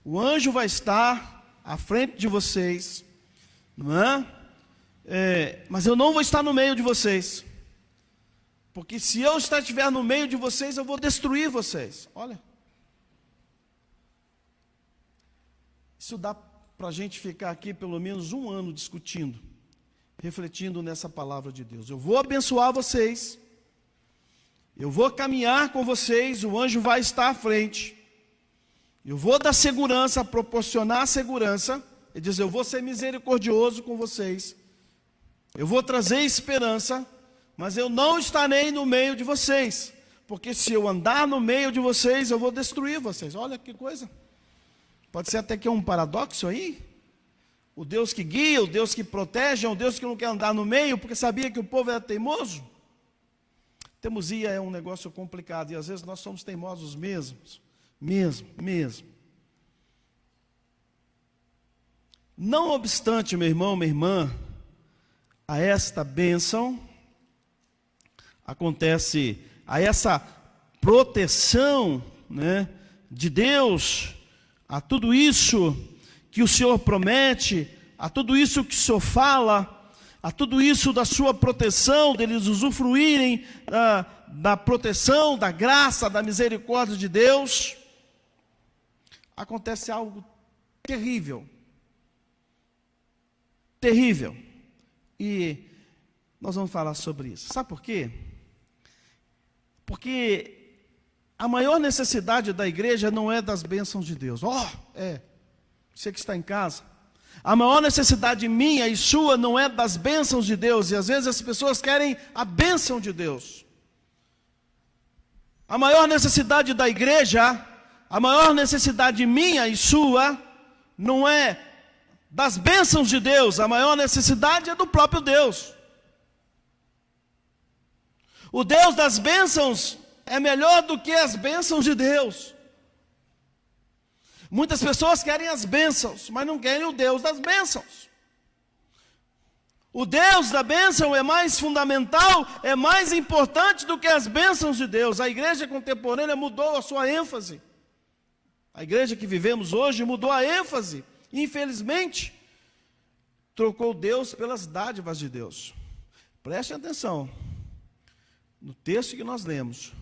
o anjo vai estar à frente de vocês, não é? Mas eu não vou estar no meio de vocês, porque se eu estiver no meio de vocês, eu vou destruir vocês. Olha, isso dá para a gente ficar aqui pelo menos 1 ano discutindo, refletindo nessa palavra de Deus. Eu vou abençoar vocês, eu vou caminhar com vocês, o anjo vai estar à frente, eu vou dar segurança, proporcionar segurança. Ele diz, eu vou ser misericordioso com vocês, eu vou trazer esperança, mas eu não estarei no meio de vocês, porque se eu andar no meio de vocês, eu vou destruir vocês. Olha que coisa, pode ser até que é um paradoxo aí. O Deus que guia, o Deus que protege, é um Deus que não quer andar no meio, porque sabia que o povo era teimoso. Teimosia é um negócio complicado, e às vezes nós somos teimosos mesmo. Não obstante, meu irmão, minha irmã, a esta bênção, acontece, a essa proteção, né, de Deus, a tudo isso que o Senhor promete, a tudo isso que o Senhor fala, a tudo isso da sua proteção, deles usufruírem da proteção, da graça, da misericórdia de Deus, acontece algo terrível. Terrível. E nós vamos falar sobre isso. Sabe por quê? Porque a maior necessidade da igreja não é das bênçãos de Deus. Você que está em casa. A maior necessidade minha e sua não é das bênçãos de Deus. E às vezes as pessoas querem a bênção de Deus. A maior necessidade da igreja, a maior necessidade minha e sua, não é das bênçãos de Deus. A maior necessidade é do próprio Deus. O Deus das bênçãos é melhor do que as bênçãos de Deus. Muitas pessoas querem as bênçãos, mas não querem o Deus das bênçãos. O Deus da bênção é mais fundamental, é mais importante do que as bênçãos de Deus. A igreja contemporânea mudou a sua ênfase. A igreja que vivemos hoje mudou a ênfase. Infelizmente, trocou Deus pelas dádivas de Deus. Preste atenção. No texto que nós lemos,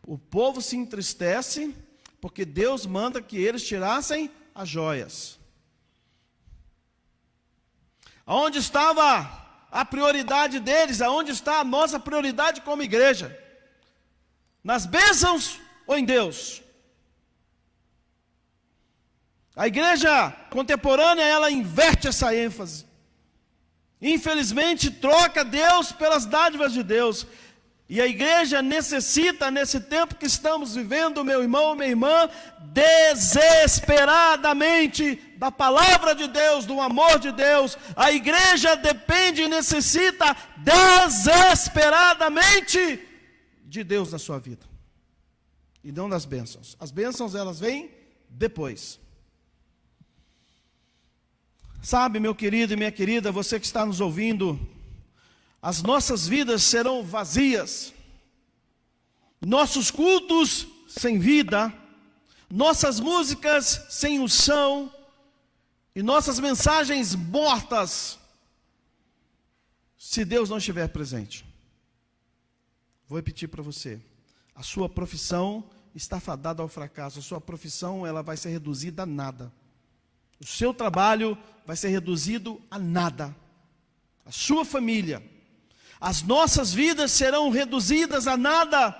o povo se entristece porque Deus manda que eles tirassem as joias. Aonde estava a prioridade deles? Aonde está a nossa prioridade como igreja? Nas bênçãos ou em Deus? A igreja contemporânea, ela inverte essa ênfase. Infelizmente, troca Deus pelas dádivas de Deus. E a igreja necessita, nesse tempo que estamos vivendo, meu irmão, minha irmã, desesperadamente da palavra de Deus, do amor de Deus. A igreja depende e necessita desesperadamente de Deus na sua vida. E não das bênçãos. As bênçãos, elas vêm depois. Sabe, meu querido e minha querida, você que está nos ouvindo, as nossas vidas serão vazias, nossos cultos sem vida, nossas músicas sem unção e nossas mensagens mortas, se Deus não estiver presente. Vou repetir para você, a sua profissão está fadada ao fracasso, a sua profissão ela vai ser reduzida a nada, o seu trabalho vai ser reduzido a nada, a sua família, as nossas vidas serão reduzidas a nada,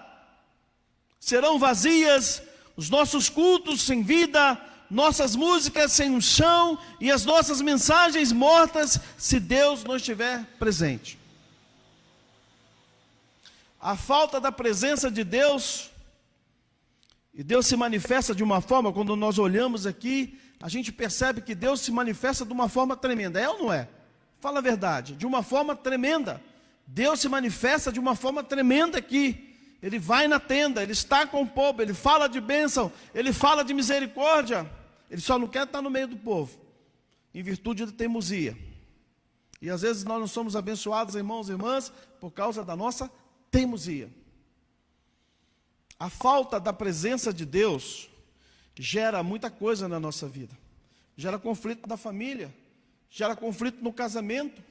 serão vazias, os nossos cultos sem vida, nossas músicas sem unção e as nossas mensagens mortas, se Deus não estiver presente. A falta da presença de Deus, e Deus se manifesta de uma forma, quando nós olhamos aqui, a gente percebe que Deus se manifesta de uma forma tremenda, é ou não é? Fala a verdade, de uma forma tremenda. Deus se manifesta de uma forma tremenda aqui. Ele vai na tenda, Ele está com o povo, Ele fala de bênção, Ele fala de misericórdia. Ele só não quer estar no meio do povo, em virtude da teimosia. E às vezes nós não somos abençoados, irmãos e irmãs, por causa da nossa teimosia. A falta da presença de Deus gera muita coisa na nossa vida. Gera conflito na família, gera conflito no casamento,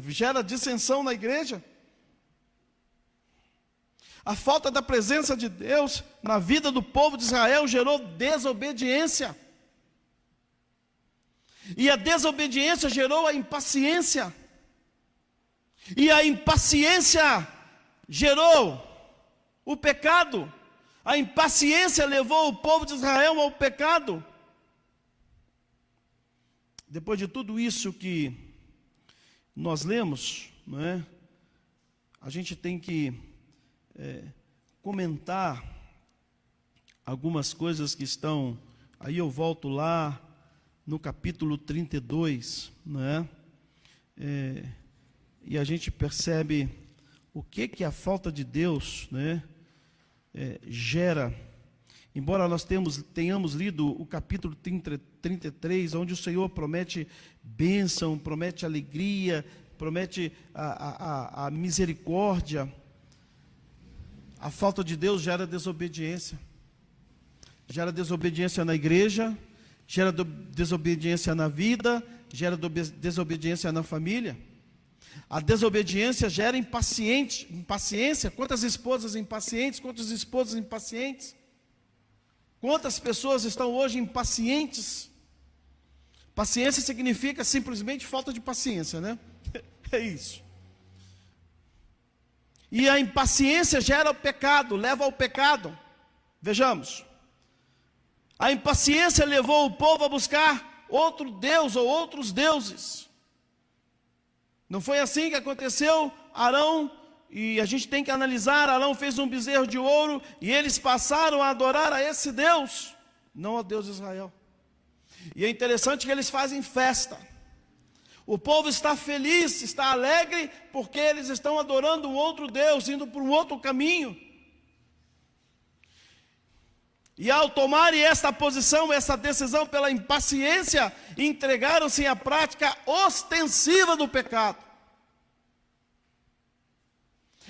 gera dissensão na igreja. A falta da presença de Deus na vida do povo de Israel gerou desobediência. E a desobediência gerou a impaciência. E a impaciência gerou o pecado. A impaciência levou o povo de Israel ao pecado. Depois de tudo isso que nós lemos, não é? A gente tem que comentar algumas coisas que estão, aí eu volto lá no capítulo 32, não é? E a gente percebe o que a falta de Deus, né, gera. Embora nós tenhamos lido o capítulo 33, onde o Senhor promete bênção, promete alegria, promete a misericórdia, a falta de Deus gera desobediência. Gera desobediência na igreja, gera desobediência na vida, gera desobediência na família. A desobediência gera impaciência. Quantas esposas impacientes, quantos esposos impacientes? Quantas pessoas estão hoje impacientes? Paciência significa simplesmente falta de paciência, né? É isso. E a impaciência gera o pecado, leva ao pecado. Vejamos. A impaciência levou o povo a buscar outro Deus ou outros deuses. Não foi assim que aconteceu? Arão, e a gente tem que analisar, Arão fez um bezerro de ouro e eles passaram a adorar a esse Deus, não ao Deus de Israel. E é interessante que eles fazem festa. O povo está feliz, está alegre, porque eles estão adorando um outro Deus, indo por um outro caminho. E ao tomarem esta posição, essa decisão pela impaciência, entregaram-se à prática ostensiva do pecado.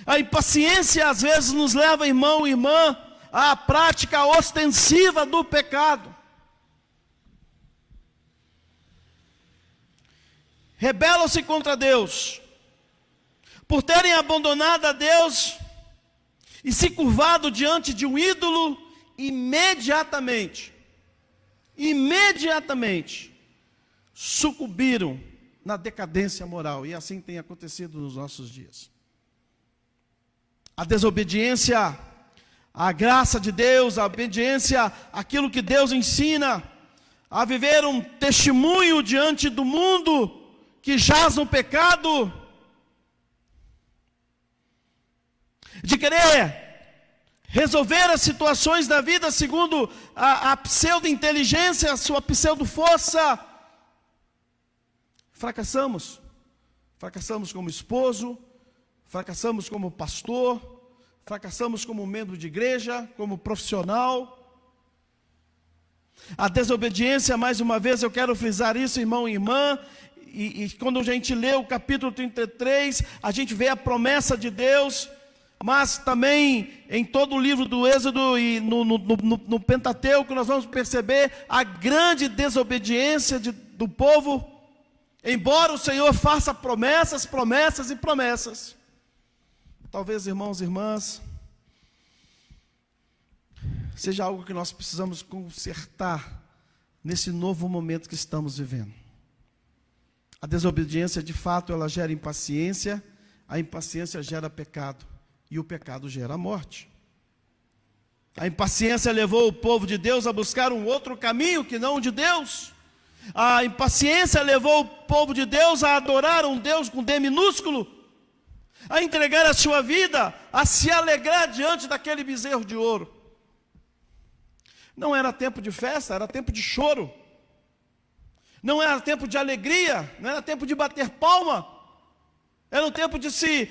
A impaciência às vezes nos leva, irmão e irmã, à prática ostensiva do pecado. Rebelam-se contra Deus, por terem abandonado a Deus e se curvado diante de um ídolo, imediatamente sucumbiram na decadência moral, e assim tem acontecido nos nossos dias. A desobediência à graça de Deus, a obediência àquilo que Deus ensina, a viver um testemunho diante do mundo que jaz no pecado, de querer resolver as situações da vida segundo a pseudo-inteligência, a sua pseudo-força. Fracassamos. Fracassamos como esposo, fracassamos como pastor, fracassamos como membro de igreja, como profissional. A desobediência, mais uma vez, eu quero frisar isso, irmão e irmã, e quando a gente lê o capítulo 33, a gente vê a promessa de Deus, mas também em todo o livro do Êxodo e no Pentateuco, nós vamos perceber a grande desobediência do povo, embora o Senhor faça promessas, promessas e promessas. Talvez, irmãos e irmãs, seja algo que nós precisamos consertar nesse novo momento que estamos vivendo. A desobediência, de fato, ela gera impaciência, a impaciência gera pecado, e o pecado gera morte. A impaciência levou o povo de Deus a buscar um outro caminho que não o de Deus. A impaciência levou o povo de Deus a adorar um Deus com D minúsculo, a entregar a sua vida, a se alegrar diante daquele bezerro de ouro. Não era tempo de festa, era tempo de choro. Não era tempo de alegria, não era tempo de bater palma. Era um tempo de se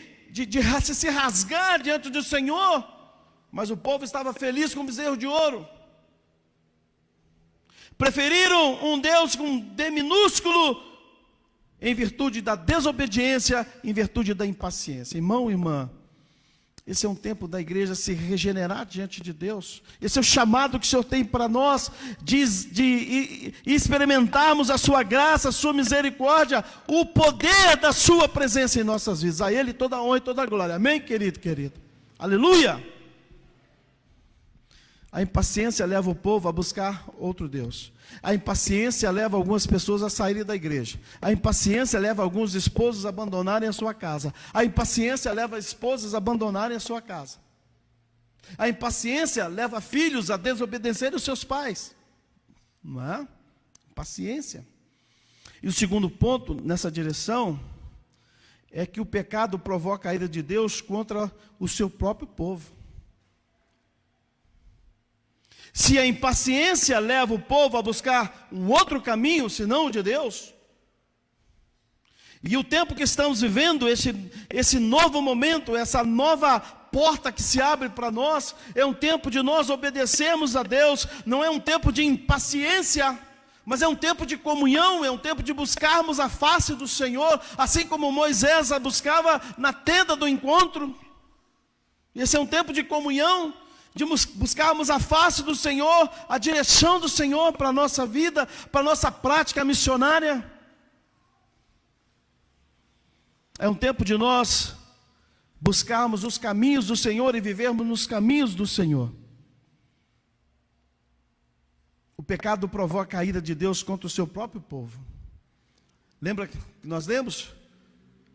rasgar diante do Senhor. Mas o povo estava feliz com o bezerro de ouro. Preferiram um Deus com D minúsculo, em virtude da desobediência, em virtude da impaciência. Irmão e irmã, esse é um tempo da igreja se regenerar diante de Deus. Esse é o chamado que o Senhor tem para nós, de experimentarmos a sua graça, a sua misericórdia, o poder da sua presença em nossas vidas. A Ele toda a honra e toda a glória. Amém, querido, querido? Aleluia! A impaciência leva o povo a buscar outro Deus. A impaciência leva algumas pessoas a saírem da igreja. A impaciência leva alguns esposos a abandonarem a sua casa. A impaciência leva esposas a abandonarem a sua casa. A impaciência leva filhos a desobedecerem os seus pais. Não é? Paciência. E o segundo ponto nessa direção é que o pecado provoca a ira de Deus contra o seu próprio povo. Se a impaciência leva o povo a buscar um outro caminho, senão o de Deus, e o tempo que estamos vivendo, esse novo momento, essa nova porta que se abre para nós, é um tempo de nós obedecermos a Deus, não é um tempo de impaciência, mas é um tempo de comunhão, é um tempo de buscarmos a face do Senhor, assim como Moisés a buscava na tenda do encontro. Esse é um tempo de comunhão, de buscarmos a face do Senhor, a direção do Senhor para a nossa vida, para a nossa prática missionária. É um tempo de nós buscarmos os caminhos do Senhor e vivermos nos caminhos do Senhor. O pecado provoca a ira de Deus contra o seu próprio povo. Lembra que nós lemos?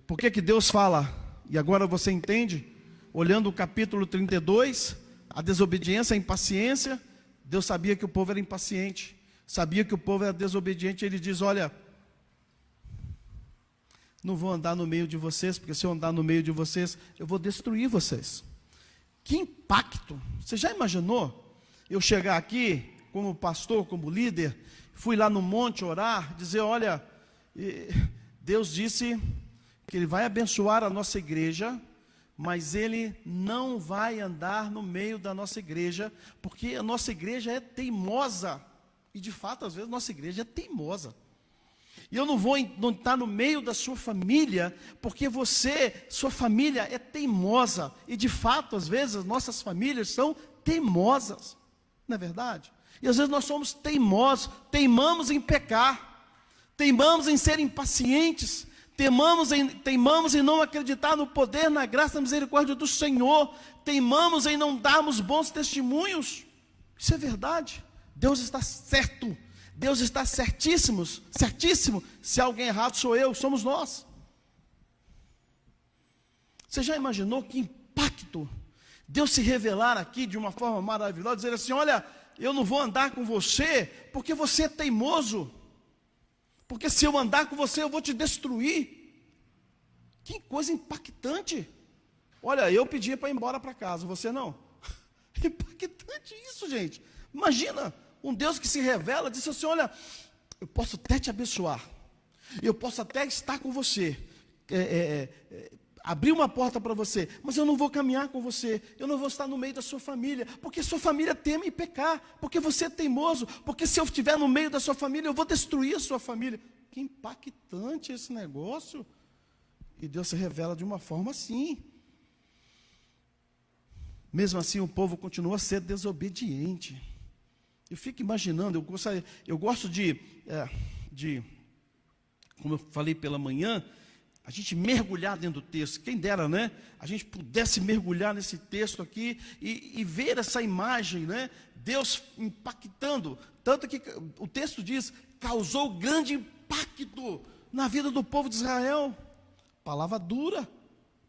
Por que Deus fala? E agora você entende? Olhando o capítulo 32... a desobediência, a impaciência. Deus sabia que o povo era impaciente, sabia que o povo era desobediente. Ele diz: olha, não vou andar no meio de vocês, porque se eu andar no meio de vocês, eu vou destruir vocês. Que impacto! Você já imaginou eu chegar aqui como pastor, como líder, fui lá no monte orar, dizer: olha, Deus disse que Ele vai abençoar a nossa igreja, mas Ele não vai andar no meio da nossa igreja, porque a nossa igreja é teimosa. E de fato, às vezes, a nossa igreja é teimosa. E eu não vou estar no meio da sua família, porque sua família é teimosa. E de fato, às vezes, as nossas famílias são teimosas. Não é verdade? E às vezes nós somos teimosos, teimamos em pecar, teimamos em ser impacientes, teimamos em não acreditar no poder, na graça, na misericórdia do Senhor. Teimamos em não darmos bons testemunhos. Isso é verdade. Deus está certo. Deus está certíssimo. Se alguém errado sou eu, somos nós. Você já imaginou que impacto Deus se revelar aqui de uma forma maravilhosa, dizer assim: olha, eu não vou andar com você porque você é teimoso. Porque se eu andar com você, eu vou te destruir. Que coisa impactante. Olha, eu pedia para ir embora para casa, você não? Impactante isso, gente. Imagina, um Deus que se revela, disse assim, olha, eu posso até te abençoar, eu posso até estar com você, abrir uma porta para você, mas eu não vou caminhar com você, eu não vou estar no meio da sua família, porque sua família teme pecar, porque você é teimoso, porque se eu estiver no meio da sua família, eu vou destruir a sua família. Que impactante esse negócio. E Deus se revela de uma forma assim. Mesmo assim, o povo continua a ser desobediente. Eu fico imaginando, eu gosto de, como eu falei pela manhã, a gente mergulhar dentro do texto. Quem dera, né? A gente pudesse mergulhar nesse texto aqui e ver essa imagem, né? Deus impactando. Tanto que o texto diz, causou grande impacto na vida do povo de Israel. Palavra dura,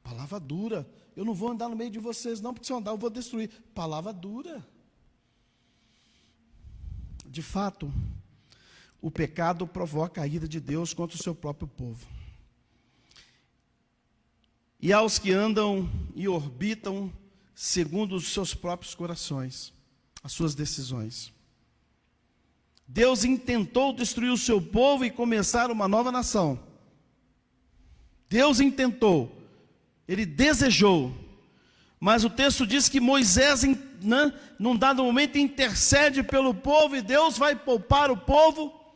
palavra dura. Eu não vou andar no meio de vocês não, porque se eu andar eu vou destruir. Palavra dura. De fato, o pecado provoca a ira de Deus contra o seu próprio povo. E aos que andam e orbitam segundo os seus próprios corações, as suas decisões. Deus intentou destruir o seu povo e começar uma nova nação. Deus intentou, Ele desejou, mas o texto diz que Moisés, num dado momento, intercede pelo povo e Deus vai poupar o povo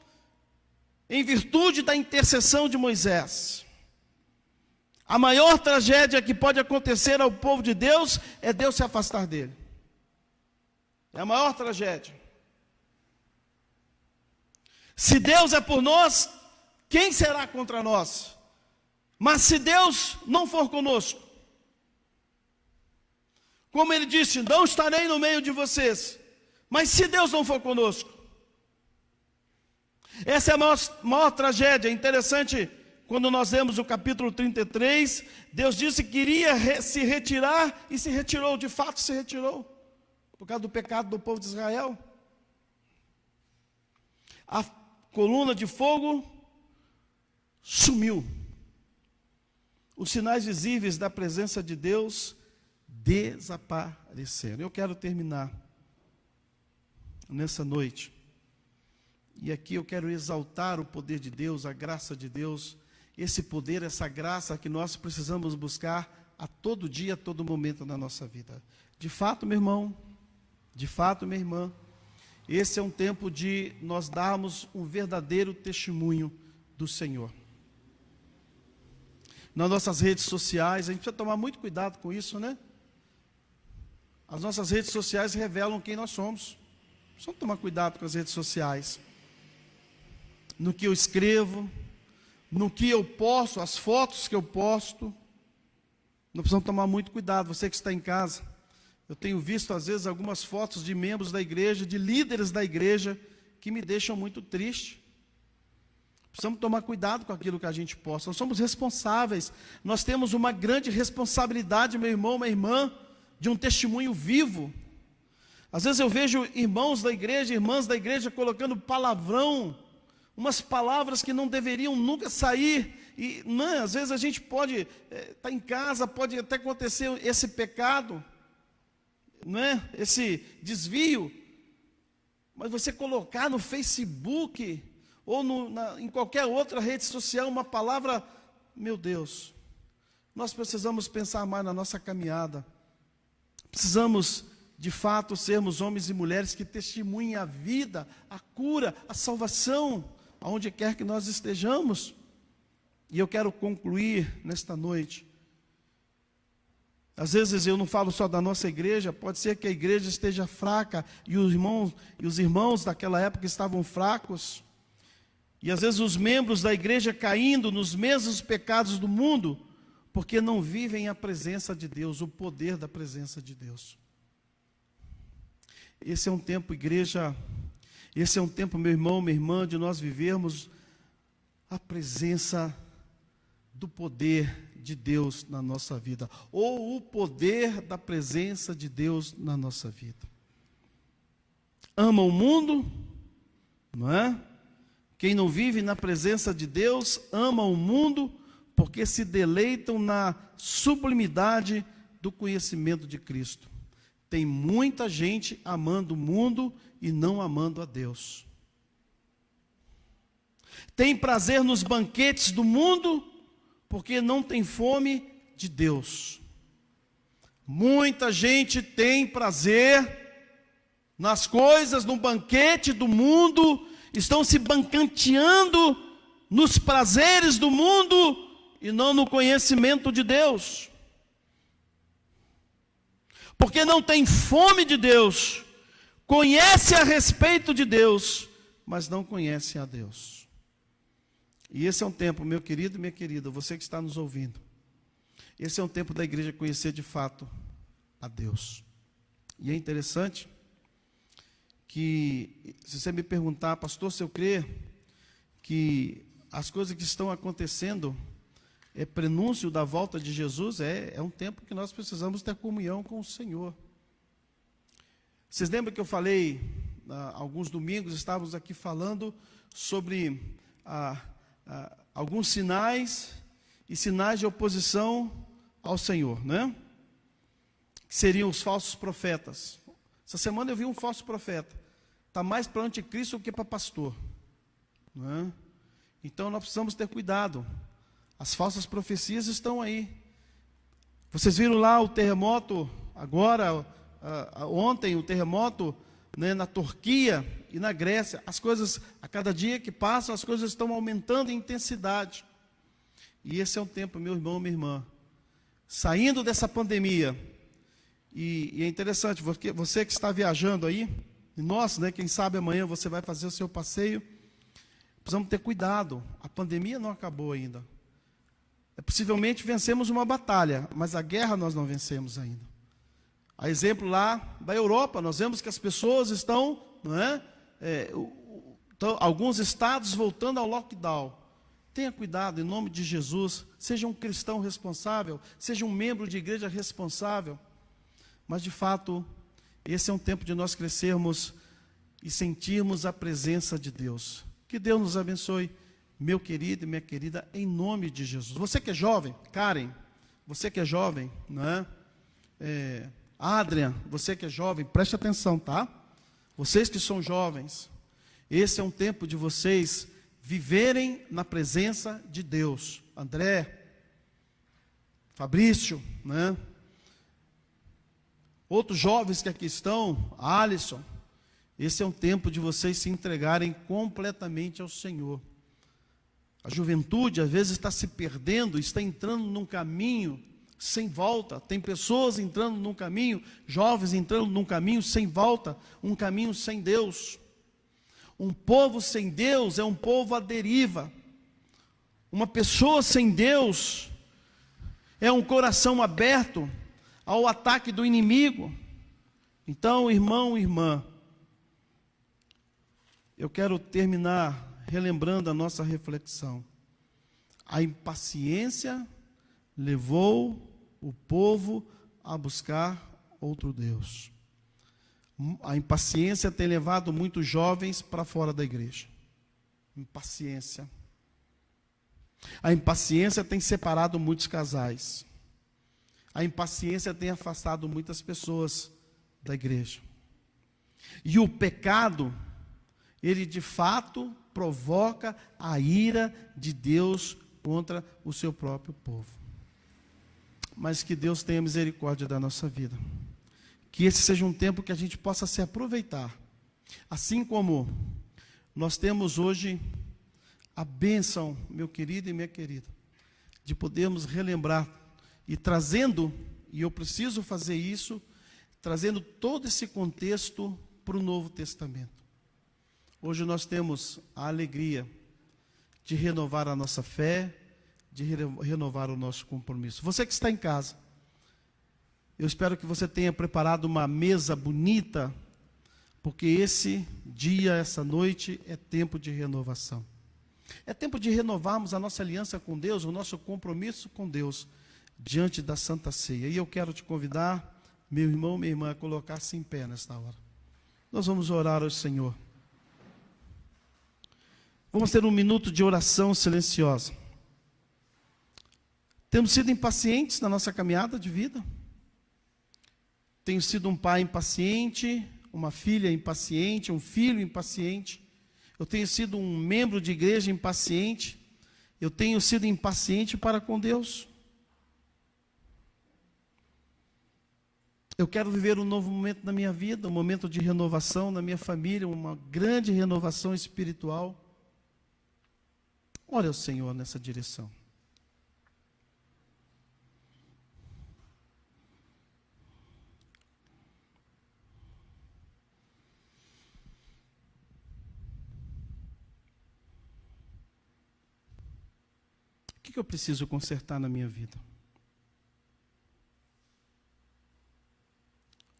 em virtude da intercessão de Moisés. A maior tragédia que pode acontecer ao povo de Deus é Deus se afastar dele. É a maior tragédia. Se Deus é por nós, quem será contra nós? Mas se Deus não for conosco, como ele disse, não estarei no meio de vocês. Mas se Deus não for conosco, essa é a maior tragédia. É interessante, quando nós lemos o capítulo 33, Deus disse que iria se retirar e se retirou, de fato se retirou, por causa do pecado do povo de Israel. A coluna de fogo sumiu. Os sinais visíveis da presença de Deus desapareceram. Eu quero terminar nessa noite. E aqui eu quero exaltar o poder de Deus, a graça de Deus, esse poder, essa graça que nós precisamos buscar a todo dia, a todo momento na nossa vida. De fato, meu irmão, de fato, minha irmã, esse é um tempo de nós darmos um verdadeiro testemunho do Senhor. Nas nossas redes sociais, a gente precisa tomar muito cuidado com isso, né? As nossas redes sociais revelam quem nós somos. Precisamos tomar cuidado com as redes sociais. No que eu escrevo, no que eu posto, as fotos que eu posto. Nós precisamos tomar muito cuidado. Você que está em casa, eu tenho visto às vezes algumas fotos de membros da igreja, de líderes da igreja, que me deixam muito triste. Precisamos tomar cuidado com aquilo que a gente posta. Nós somos responsáveis. Nós temos uma grande responsabilidade, meu irmão, minha irmã, de um testemunho vivo. Às vezes eu vejo irmãos da igreja, irmãs da igreja colocando palavrão, umas palavras que não deveriam nunca sair. E não, às vezes a gente pode estar em casa, pode até acontecer esse pecado, não é? Esse desvio. Mas você colocar no Facebook ou em qualquer outra rede social uma palavra, meu Deus, nós precisamos pensar mais na nossa caminhada. Precisamos, de fato, sermos homens e mulheres que testemunhem a vida, a cura, a salvação, aonde quer que nós estejamos. E eu quero concluir nesta noite. Às vezes eu não falo só da nossa igreja, pode ser que a igreja esteja fraca e os irmãos daquela época estavam fracos. E às vezes os membros da igreja caindo nos mesmos pecados do mundo, porque não vivem a presença de Deus, o poder da presença de Deus. Esse é um tempo, igreja, esse é um tempo, meu irmão, minha irmã, de nós vivermos a presença do poder de Deus na nossa vida, ou o poder da presença de Deus na nossa vida. Ama o mundo, não é? Quem não vive na presença de Deus, ama o mundo, porque se deleitam na sublimidade do conhecimento de Cristo. Tem muita gente amando o mundo e não amando a Deus. Tem prazer nos banquetes do mundo, porque não tem fome de Deus. Muita gente tem prazer nas coisas, no banquete do mundo, estão se banqueteando nos prazeres do mundo e não no conhecimento de Deus. Porque não tem fome de Deus, conhece a respeito de Deus, mas não conhece a Deus. E esse é um tempo, meu querido e minha querida, você que está nos ouvindo, esse é um tempo da igreja conhecer de fato a Deus. E é interessante que, se você me perguntar, pastor, se eu crer que as coisas que estão acontecendo é prenúncio da volta de Jesus, é um tempo que nós precisamos ter comunhão com o Senhor. Vocês lembram que eu falei, alguns domingos, estávamos aqui falando sobre alguns sinais e sinais de oposição ao Senhor, né? Que seriam os falsos profetas. Essa semana eu vi um falso profeta. Está mais para anticristo do que para pastor, né? Então nós precisamos ter cuidado. As falsas profecias estão aí. Vocês viram lá o terremoto, agora, ontem, o terremoto, né, na Turquia e na Grécia. As coisas, a cada dia que passa, as coisas estão aumentando em intensidade. E esse é um tempo, meu irmão, minha irmã, saindo dessa pandemia. E é interessante, porque você que está viajando aí, e nós, né, quem sabe amanhã você vai fazer o seu passeio, precisamos ter cuidado. A pandemia não acabou ainda. Possivelmente vencemos uma batalha, mas a guerra nós não vencemos ainda. A exemplo lá da Europa, nós vemos que as pessoas estão, não é? Alguns estados voltando ao lockdown. Tenha cuidado, em nome de Jesus. Seja um cristão responsável, seja um membro de igreja responsável. Mas, de fato, esse é um tempo de nós crescermos e sentirmos a presença de Deus. Que Deus nos abençoe, meu querido e minha querida, em nome de Jesus. Você que é jovem, Karen, você que é jovem, né? Adrian, você que é jovem, preste atenção, tá? Vocês que são jovens, esse é um tempo de vocês viverem na presença de Deus. André, Fabrício, né? Outros jovens que aqui estão, Alisson, esse é um tempo de vocês se entregarem completamente ao Senhor. A juventude às vezes está se perdendo, está entrando num caminho sem volta. Tem pessoas entrando num caminho, jovens entrando num caminho sem volta, um caminho sem Deus. Um povo sem Deus é um povo à deriva. Uma pessoa sem Deus é um coração aberto ao ataque do inimigo. Então, irmão, irmã, eu quero terminar relembrando a nossa reflexão. A impaciência levou o povo a buscar outro Deus. A impaciência tem levado muitos jovens para fora da igreja. Impaciência. A impaciência tem separado muitos casais. A impaciência tem afastado muitas pessoas da igreja. E o pecado, ele de fato provoca a ira de Deus contra o seu próprio povo. Mas que Deus tenha misericórdia da nossa vida. Que esse seja um tempo que a gente possa se aproveitar. Assim como nós temos hoje a bênção, meu querido e minha querida, de podermos relembrar e trazendo, e eu preciso fazer isso, trazendo todo esse contexto para o Novo Testamento. Hoje nós temos a alegria de renovar a nossa fé, de renovar o nosso compromisso. Você que está em casa, eu espero que você tenha preparado uma mesa bonita, porque esse dia, essa noite, é tempo de renovação. É tempo de renovarmos a nossa aliança com Deus, o nosso compromisso com Deus, diante da Santa Ceia. E eu quero te convidar, meu irmão, minha irmã, a colocar-se em pé nesta hora. Nós vamos orar ao Senhor. Vamos ter um minuto de oração silenciosa. Temos sido impacientes na nossa caminhada de vida? tenho sido um pai impaciente, uma filha impaciente, um filho impaciente. Eu tenho sido um membro de igreja impaciente. Eu tenho sido impaciente para com Deus. Eu quero viver um novo momento na minha vida, um momento de renovação na minha família, uma grande renovação espiritual. Ore ao Senhor nessa direção. O que eu preciso consertar na minha vida?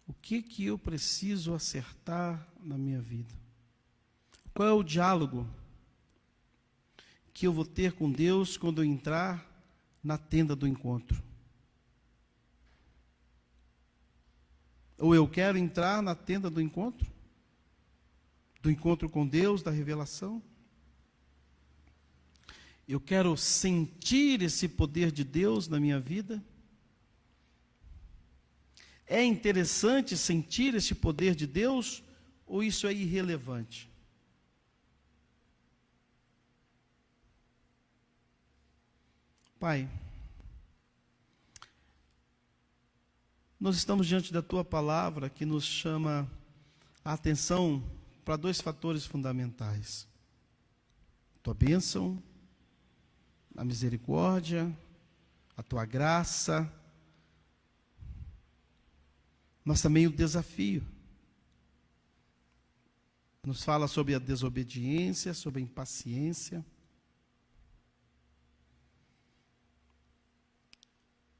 O que eu preciso acertar na minha vida? Qual é o diálogo que eu vou ter com Deus quando eu entrar na tenda do encontro? Ou eu quero entrar na tenda do encontro? Do encontro com Deus, da revelação? Eu quero sentir esse poder de Deus na minha vida? É interessante sentir esse poder de Deus ou isso é irrelevante? Pai, nós estamos diante da Tua palavra que nos chama a atenção para dois fatores fundamentais: Tua bênção, a misericórdia, a Tua graça, mas também o desafio. Nos fala sobre a desobediência, sobre a impaciência.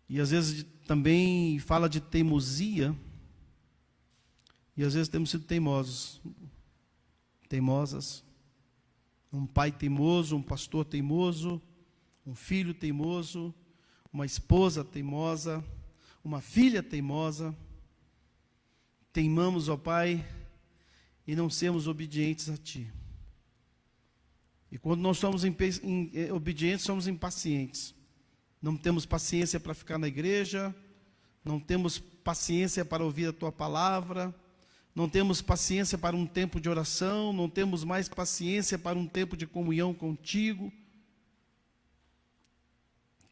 E às vezes também fala de teimosia. E às vezes temos sido teimosos, teimosas. Um pai teimoso, um pastor teimoso, um filho teimoso, uma esposa teimosa, uma filha teimosa. Teimamos, ó Pai, e não sermos obedientes a Ti. E quando nós somos obedientes, somos impacientes. Não temos paciência para ficar na igreja, não temos paciência para ouvir a Tua palavra, não temos paciência para um tempo de oração, não temos mais paciência para um tempo de comunhão contigo.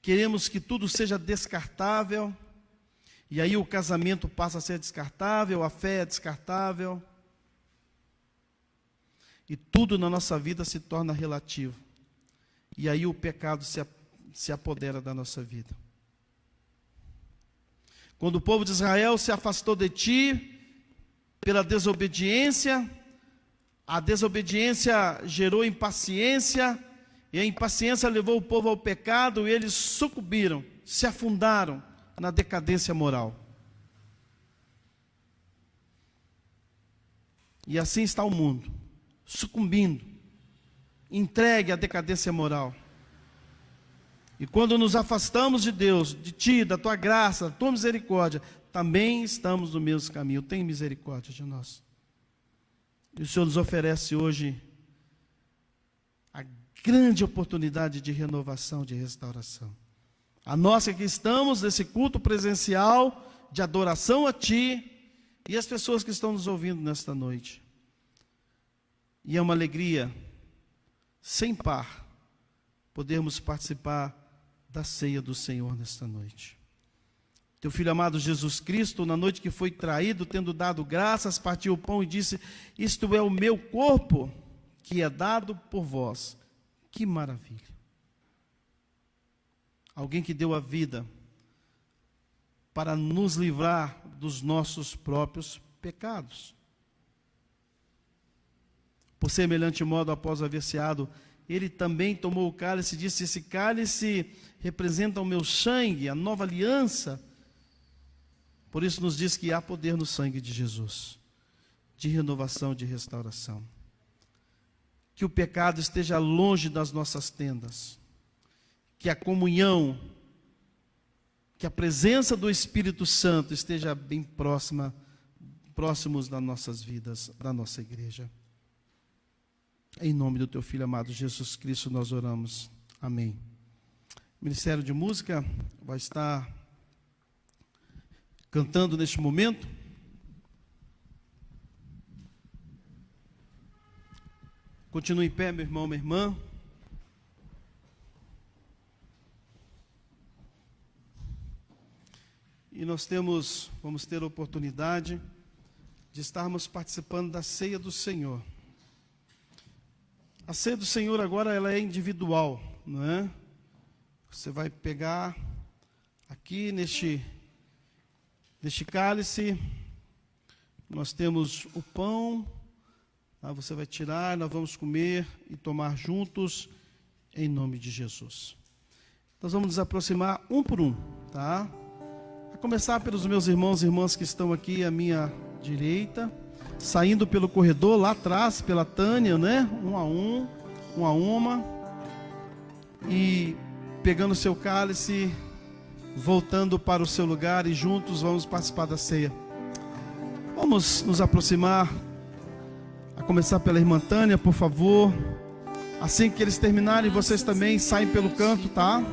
Queremos que tudo seja descartável, e aí o casamento passa a ser descartável, a fé é descartável, e tudo na nossa vida se torna relativo. E aí o pecado se apodera da nossa vida. Quando o povo de Israel se afastou de Ti, pela desobediência, a desobediência gerou impaciência, e a impaciência levou o povo ao pecado, e eles sucumbiram, se afundaram na decadência moral. E assim está o mundo, sucumbindo, entregue à decadência moral. E quando nos afastamos de Deus, de Ti, da Tua graça, da Tua misericórdia, também estamos no mesmo caminho. Tem misericórdia de nós. E o Senhor nos oferece hoje a grande oportunidade de renovação, de restauração. A nós que estamos nesse culto presencial de adoração a Ti e as pessoas que estão nos ouvindo nesta noite. E é uma alegria sem par podermos participar da ceia do Senhor nesta noite. Teu Filho amado Jesus Cristo, na noite que foi traído, tendo dado graças, partiu o pão e disse: isto é o meu corpo que é dado por vós. Que maravilha! Alguém que deu a vida para nos livrar dos nossos próprios pecados. Por semelhante modo, após haver ceado, Ele também tomou o cálice e disse: esse cálice representa o meu sangue, a nova aliança. Por isso nos diz que há poder no sangue de Jesus, de renovação, de restauração. Que o pecado esteja longe das nossas tendas, que a comunhão, que a presença do Espírito Santo esteja bem próximos das nossas vidas, da nossa igreja. Em nome do Teu Filho amado Jesus Cristo nós oramos. Amém. O Ministério de Música vai estar cantando neste momento. Continue em pé, meu irmão, minha irmã. E nós vamos ter a oportunidade de estarmos participando da ceia do Senhor. A ceia do Senhor agora ela é individual, não é? Você vai pegar aqui neste cálice, nós temos o pão, tá? Você vai tirar, nós vamos comer e tomar juntos, em nome de Jesus. Nós vamos nos aproximar um por um, tá? A começar pelos meus irmãos e irmãs que estão aqui à minha direita, saindo pelo corredor lá atrás, pela Tânia, né? Um a uma, e pegando o seu cálice, voltando para o seu lugar e juntos vamos participar da ceia. Vamos nos aproximar, a começar pela irmã Tânia, por favor. Assim que eles terminarem, vocês também saem pelo canto, tá?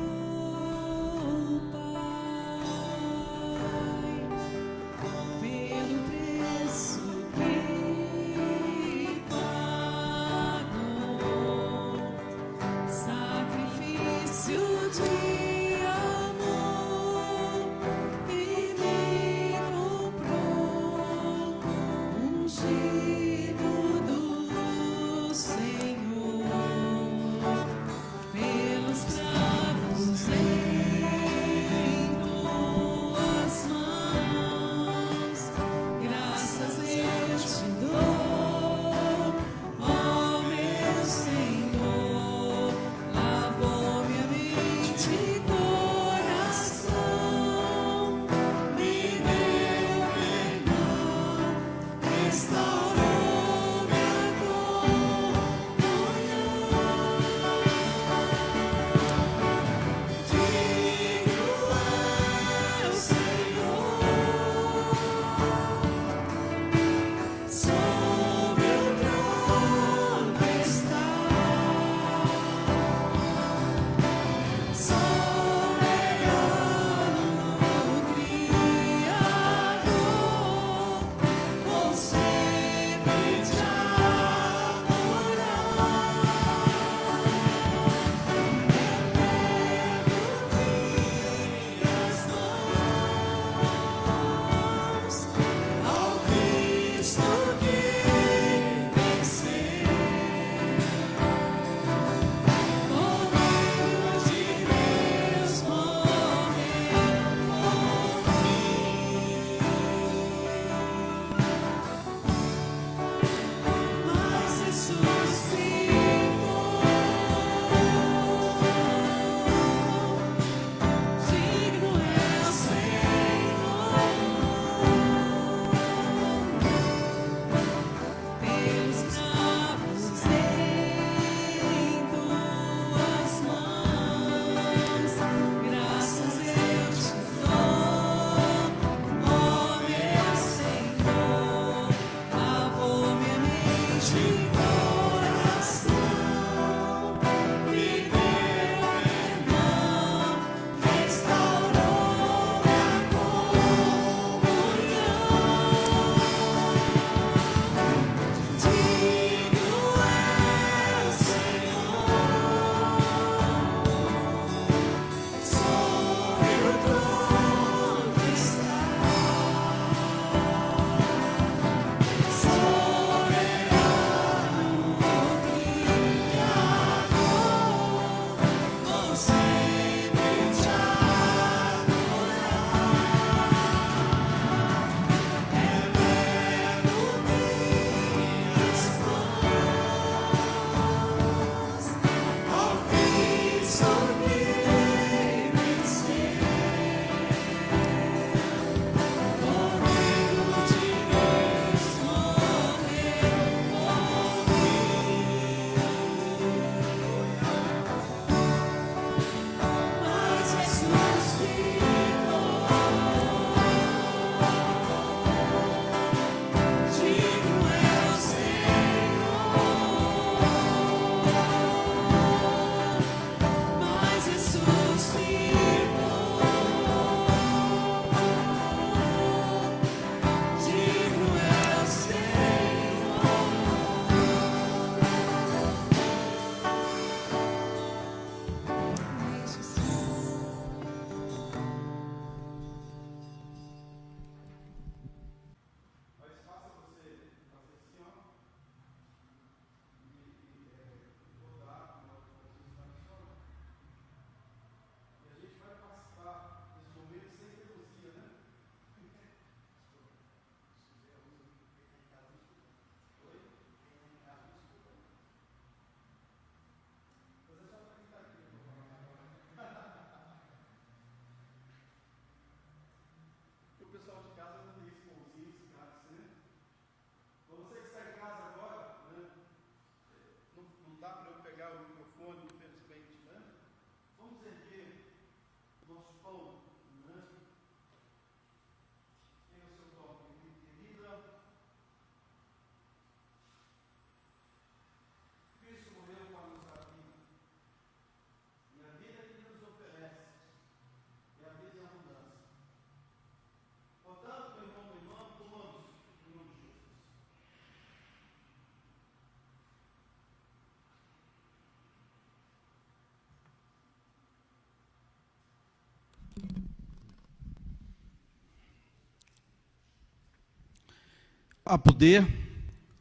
Há poder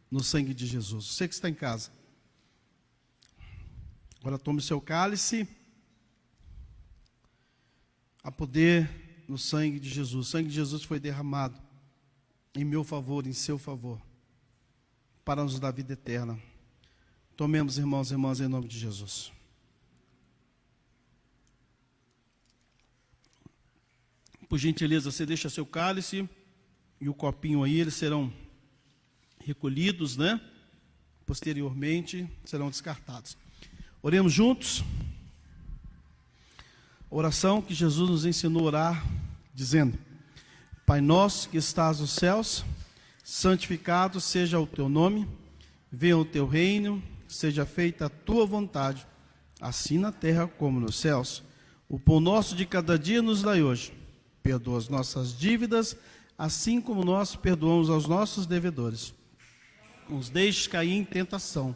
no sangue de Jesus. Você que está em casa. Agora tome o seu cálice. Há poder no sangue de Jesus. O sangue de Jesus foi derramado em meu favor, em seu favor, para nos dar vida eterna. Tomemos, irmãos e irmãs, em nome de Jesus. Por gentileza, você deixa seu cálice e o copinho aí, eles serão recolhidos, né? Posteriormente, serão descartados. Oremos juntos. Oração que Jesus nos ensinou a orar, dizendo: Pai nosso que estás nos céus, santificado seja o teu nome, venha o teu reino, seja feita a tua vontade, assim na terra como nos céus. O pão nosso de cada dia nos dai hoje. Perdoa as nossas dívidas, assim como nós perdoamos aos nossos devedores. Não nos deixes cair em tentação,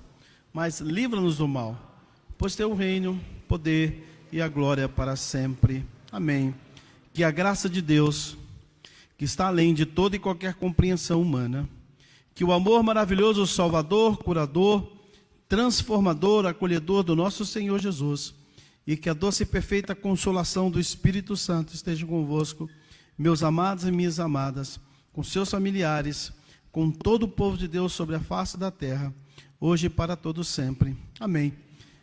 mas livra-nos do mal, pois teu reino, poder e a glória para sempre. Amém. Que a graça de Deus, que está além de toda e qualquer compreensão humana, que o amor maravilhoso, salvador, curador, transformador, acolhedor do nosso Senhor Jesus, e que a doce e perfeita consolação do Espírito Santo esteja convosco, meus amados e minhas amadas, com seus familiares, com todo o povo de Deus sobre a face da terra, hoje e para todos sempre. Amém.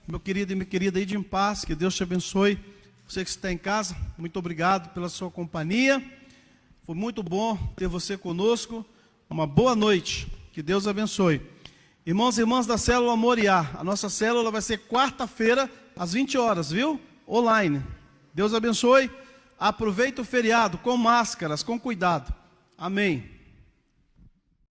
Meu querido e minha querida, ide em paz, que Deus te abençoe. Você que está em casa, muito obrigado pela sua companhia. Foi muito bom ter você conosco. Uma boa noite, que Deus abençoe. Irmãos e irmãs da Célula Moriá, a nossa célula vai ser quarta-feira, às 20 horas, viu? Online. Deus abençoe. Aproveita o feriado com máscaras, com cuidado. Amém.